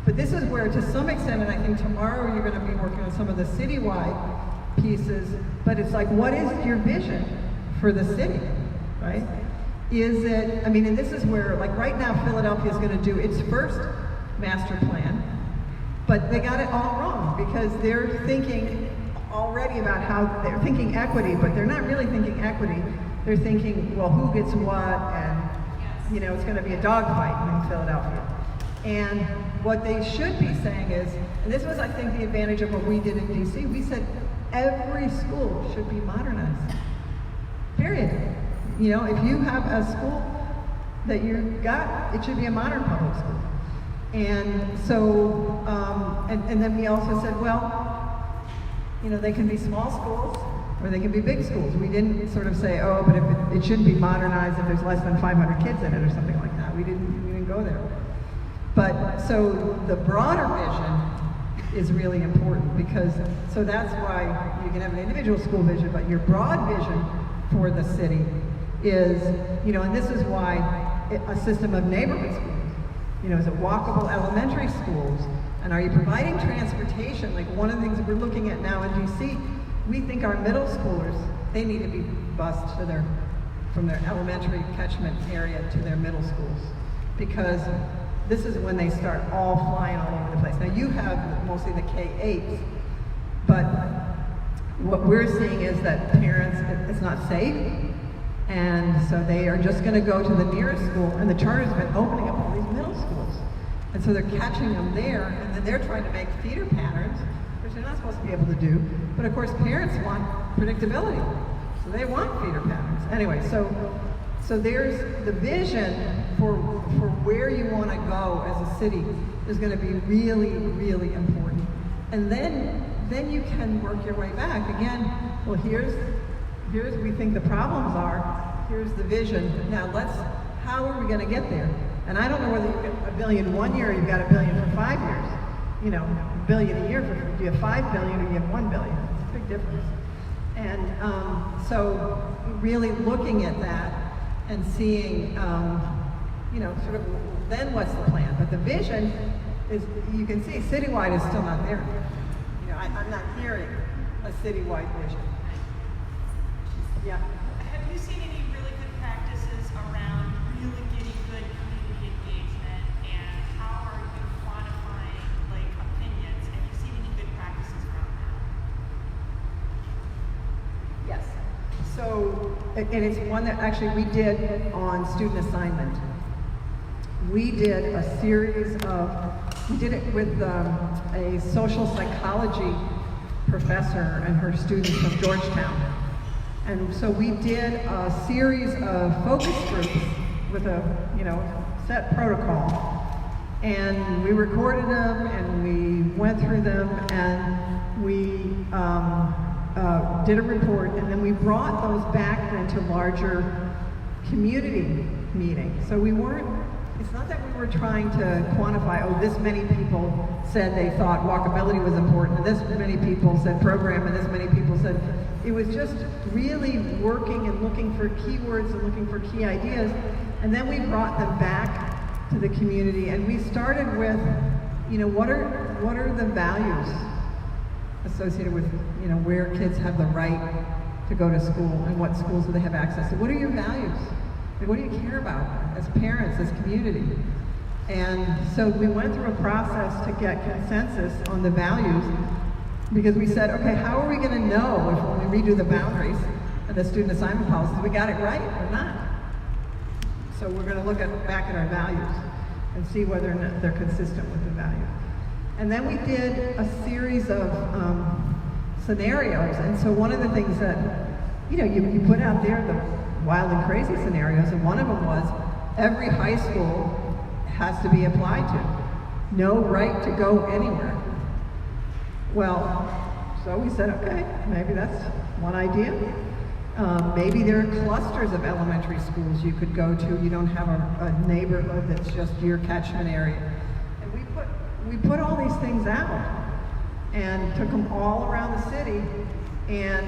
but this is where, to some extent, and I think tomorrow you're going to be working on some of the citywide pieces, but it's what is your vision for the city, right? Is it, and this is where, right now, Philadelphia is going to do its first master plan, but they got it all wrong because they're thinking already about how they're thinking equity, but they're not really thinking equity. They're thinking, well, who gets what, and, it's going to be a dogfight in Philadelphia. And what they should be saying is, and this was, I think, the advantage of what we did in DC, we said every school should be modernized, period. If you have a school that you got, it should be a modern public school. And so, and then we also said, well, they can be small schools or they can be big schools. We didn't sort of say, but if it shouldn't be modernized if there's less than 500 kids in it or something like that. We didn't go there. But so the broader vision is really important because, so that's why you can have an individual school vision, but your broad vision for the city is, and this is why a system of neighborhood schools, is it walkable elementary schools, and are you providing transportation? One of the things that we're looking at now in DC, we think our middle schoolers, they need to be bused from their elementary catchment area to their middle schools, because this is when they start all flying all over the place. Now you have mostly the K-8s, but what we're seeing is that parents, it's not safe, and so they are just going to go to the nearest school, and the charters have been opening up all these middle schools. And so they're catching them there, and then they're trying to make feeder patterns, which they're not supposed to be able to do. But of course, parents want predictability, so they want feeder patterns. Anyway, so there's the vision for where you want to go as a city is going to be really, really important. And then you can work your way back. Again, well, here's we think the problems are. Here's the vision. Now how are we going to get there? And I don't know whether you get $1 billion 1 year or you've got $1 billion for 5 years. You know, $1 billion a year, do you have $5 billion or you have $1 billion? It's a big difference. And so really looking at that and seeing, you know, sort of then what's the plan? But the vision is, you can see citywide is still not there. You know, I'm not hearing a citywide vision. Yeah. Have you seen any really good practices around really getting good community engagement, and how are you quantifying like opinions? Have you seen any good practices around that? Yes. So, and it's one that actually we did on student assignment. We did a series of, we did it with a social psychology professor and her students from Georgetown. And so we did a series of focus groups with a, you know, set protocol. And we recorded them and we went through them and we did a report, and then we brought those back into larger community meetings. So we weren't, it's not that we were trying to quantify, oh, this many people said they thought walkability was important, and this many people said program, and this many people said, it was just really working and looking for keywords and looking for key ideas. And then we brought them back to the community, and we started with, you know, what are the values associated with, you know, where kids have the right to go to school and what schools do they have access to? What are your values? Like, what do you care about as parents, as community? And so we went through a process to get consensus on the values, because we said, okay, how are we going to know if when we redo the boundaries of the student assignment policies, we got it right or not? So we're going to look back at our values and see whether or not they're consistent with the values. And then we did a series of scenarios. And so one of the things that, you know, you put out there the wild and crazy scenarios, and one of them was every high school has to be applied to. No right to go anywhere. Well, so we said, okay, maybe that's one idea. Maybe there are clusters of elementary schools you could go to. You don't have a neighborhood that's just your catchment area. And we put all these things out and took them all around the city. And,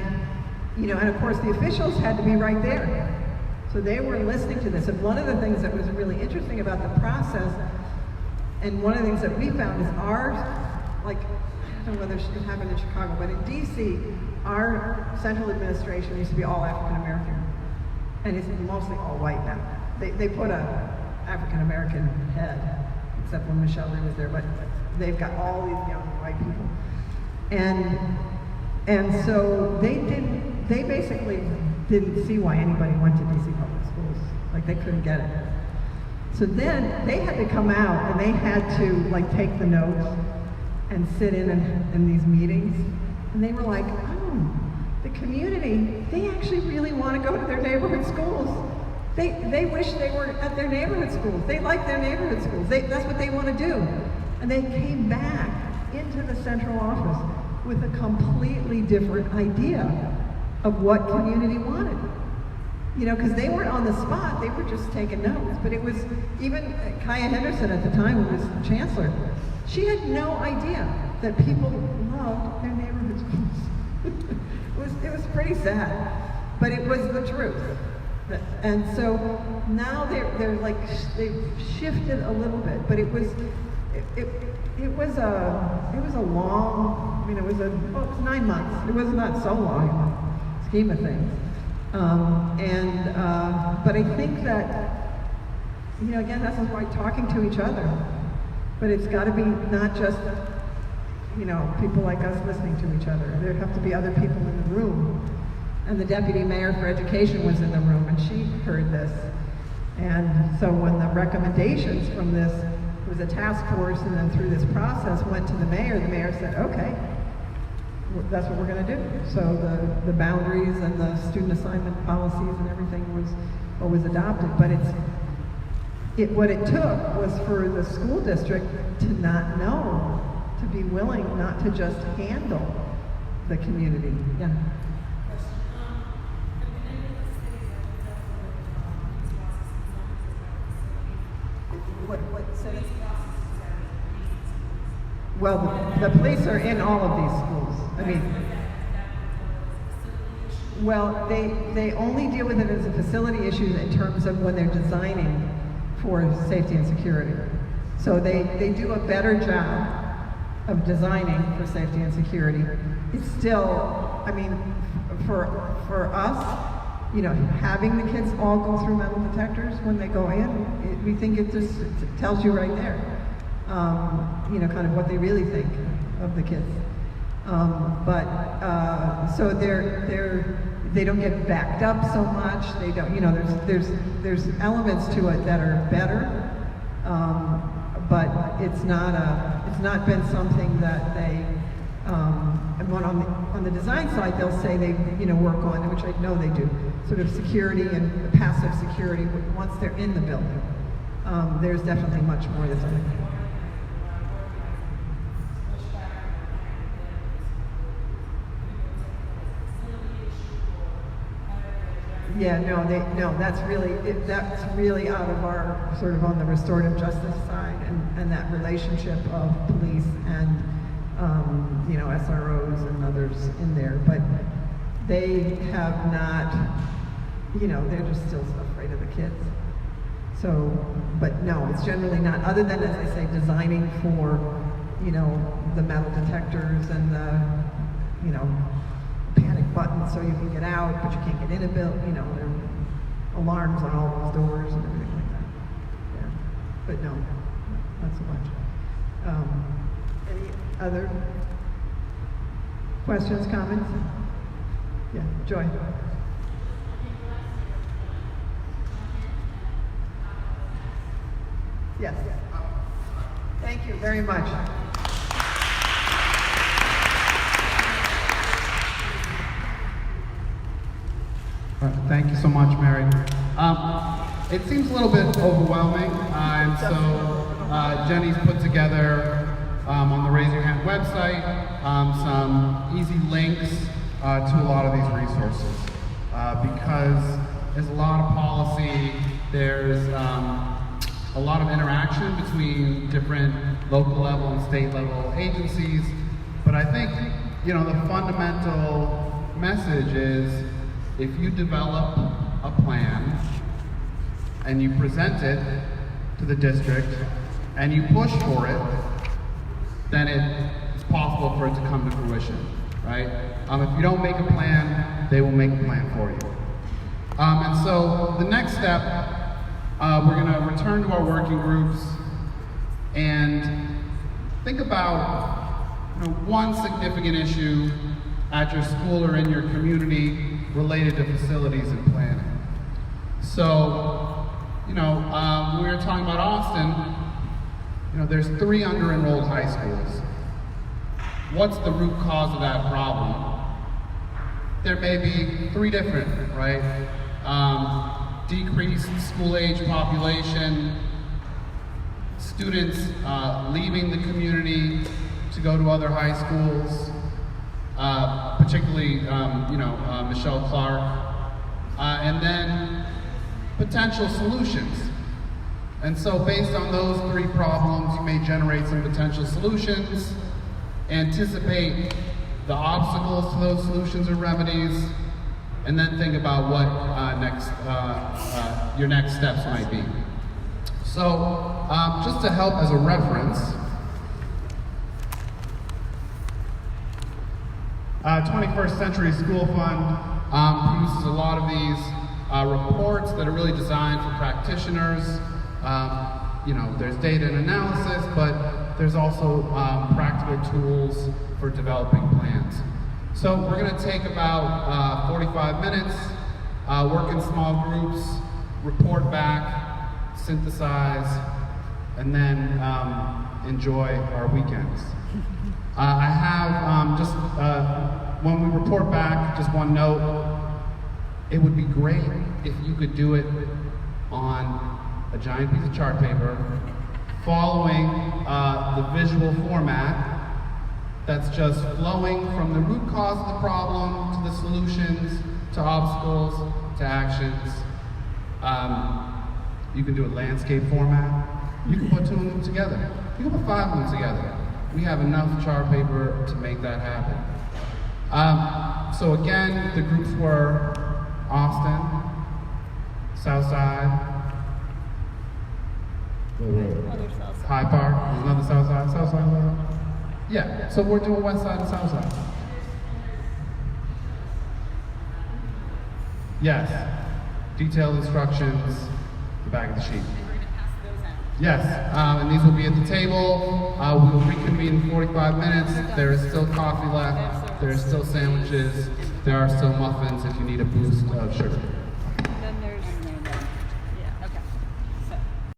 you know, and of course the officials had to be right there. So they were listening to this. And one of the things that was really interesting about the process, and one of the things that we found is ours, like, I don't know whether it happened in Chicago, but in DC, our central administration used to be all African American, and it's mostly all white now. They put a African American head, except when Michelle Lee was there, but they've got all these young white people, and so they basically didn't see why anybody went to DC public schools. Like, they couldn't get it. So then they had to come out and they had to like take the notes and sit in these meetings, and they were like, oh, the community, they actually really want to go to their neighborhood schools. They wish they were at their neighborhood schools. They like their neighborhood schools. That's what they want to do. And they came back into the central office with a completely different idea of what community wanted. You know, because they weren't on the spot, they were just taking notes. But it was, even Kaya Henderson at the time, who was chancellor, she had no idea that people loved their neighborhood schools. It was pretty sad, but it was the truth. And so now they're like, they've shifted a little bit, but it was a long, I mean, it was 9 months. It was not so long in the scheme of things. But I think that, you know, again, that's why talking to each other, but it's got to be not just, you know, people like us listening to each other. There have to be other people in the room. And the deputy mayor for education was in the room, and she heard this. And so when the recommendations from this, it was a task force, and then through this process went to the mayor said, okay, that's what we're going to do. So the boundaries and the student assignment policies and everything was what was adopted. But what it took was for the school district to not know, to be willing not to just handle the community. Yeah. Well, the police are in all of these schools. I mean, well, they only deal with it as a facility issue in terms of when they're designing for safety and security. So they do a better job of designing for safety and security. It's still, I mean, for us, you know, having the kids all go through metal detectors when they go in, we think it just tells you right there, you know, kind of what they really think of the kids. So they don't get backed up so much. They don't, you know, there's elements to it that are better, but it's not been something that they. And on the design side, they'll say they, you know, work on, which I know they do, sort of security and passive security once they're in the building. There's definitely much more that's going to. Yeah, no, that's really out of our sort of on the restorative justice side, and that relationship of police and you know, SROs and others in there, but they have not, you know, they're just still afraid of the kids. So, but no, it's generally not, other than, as I say, designing for, you know, the metal detectors and the, you know, panic buttons so you can get out, but you can't get in a building, you know, there are alarms on all those doors and everything like that. Yeah, but no, not so much. Any other questions, comments? Yeah, Joy. Yes. Thank you very much. Thank you so much, Mary. It seems a little bit overwhelming, and so Jenny's put together on the Raise Your Hand website some easy links to a lot of these resources because there's a lot of policy, there's a lot of interaction between different local level and state level agencies, but I think, you know, the fundamental message is if you develop a plan and you present it to the district and you push for it, then it's possible for it to come to fruition, right? If you don't make a plan, they will make a plan for you. And so the next step, we're going to return to our working groups and think about, you know, one significant issue at your school or in your community related to facilities and planning. So, you know, we were talking about Austin, you know, there's 3 under-enrolled high schools. What's the root cause of that problem? There may be 3 different, right? Decreased school-age population, students leaving the community to go to other high schools, particularly, you know, Michelle Clark, and then potential solutions. And so based on those 3 problems, you may generate some potential solutions, anticipate the obstacles to those solutions or remedies, and then think about what your next steps might be. So just to help as a reference, 21st Century School Fund produces a lot of these reports that are really designed for practitioners. You know, there's data and analysis, but there's also practical tools for developing plans. So we're going to take about 45 minutes, work in small groups, report back, synthesize, and then enjoy our weekends. I have just, when we report back, just one note, it would be great if you could do it on a giant piece of chart paper, following the visual format that's just flowing from the root cause of the problem to the solutions, to obstacles, to actions. You can do a landscape format. You can put 2 of them together. You can put 5 of them together. we have enough chart paper to make that happen. So again, the groups were Austin, Southside, High Park, there's another Southside. Yeah, so we're doing West Side and Southside. Yes, detailed instructions, the back of the sheet. Yes, and these will be at the table. We will reconvene in 45 minutes. There is still coffee left. There are still sandwiches. There are still muffins if you need a boost of sugar.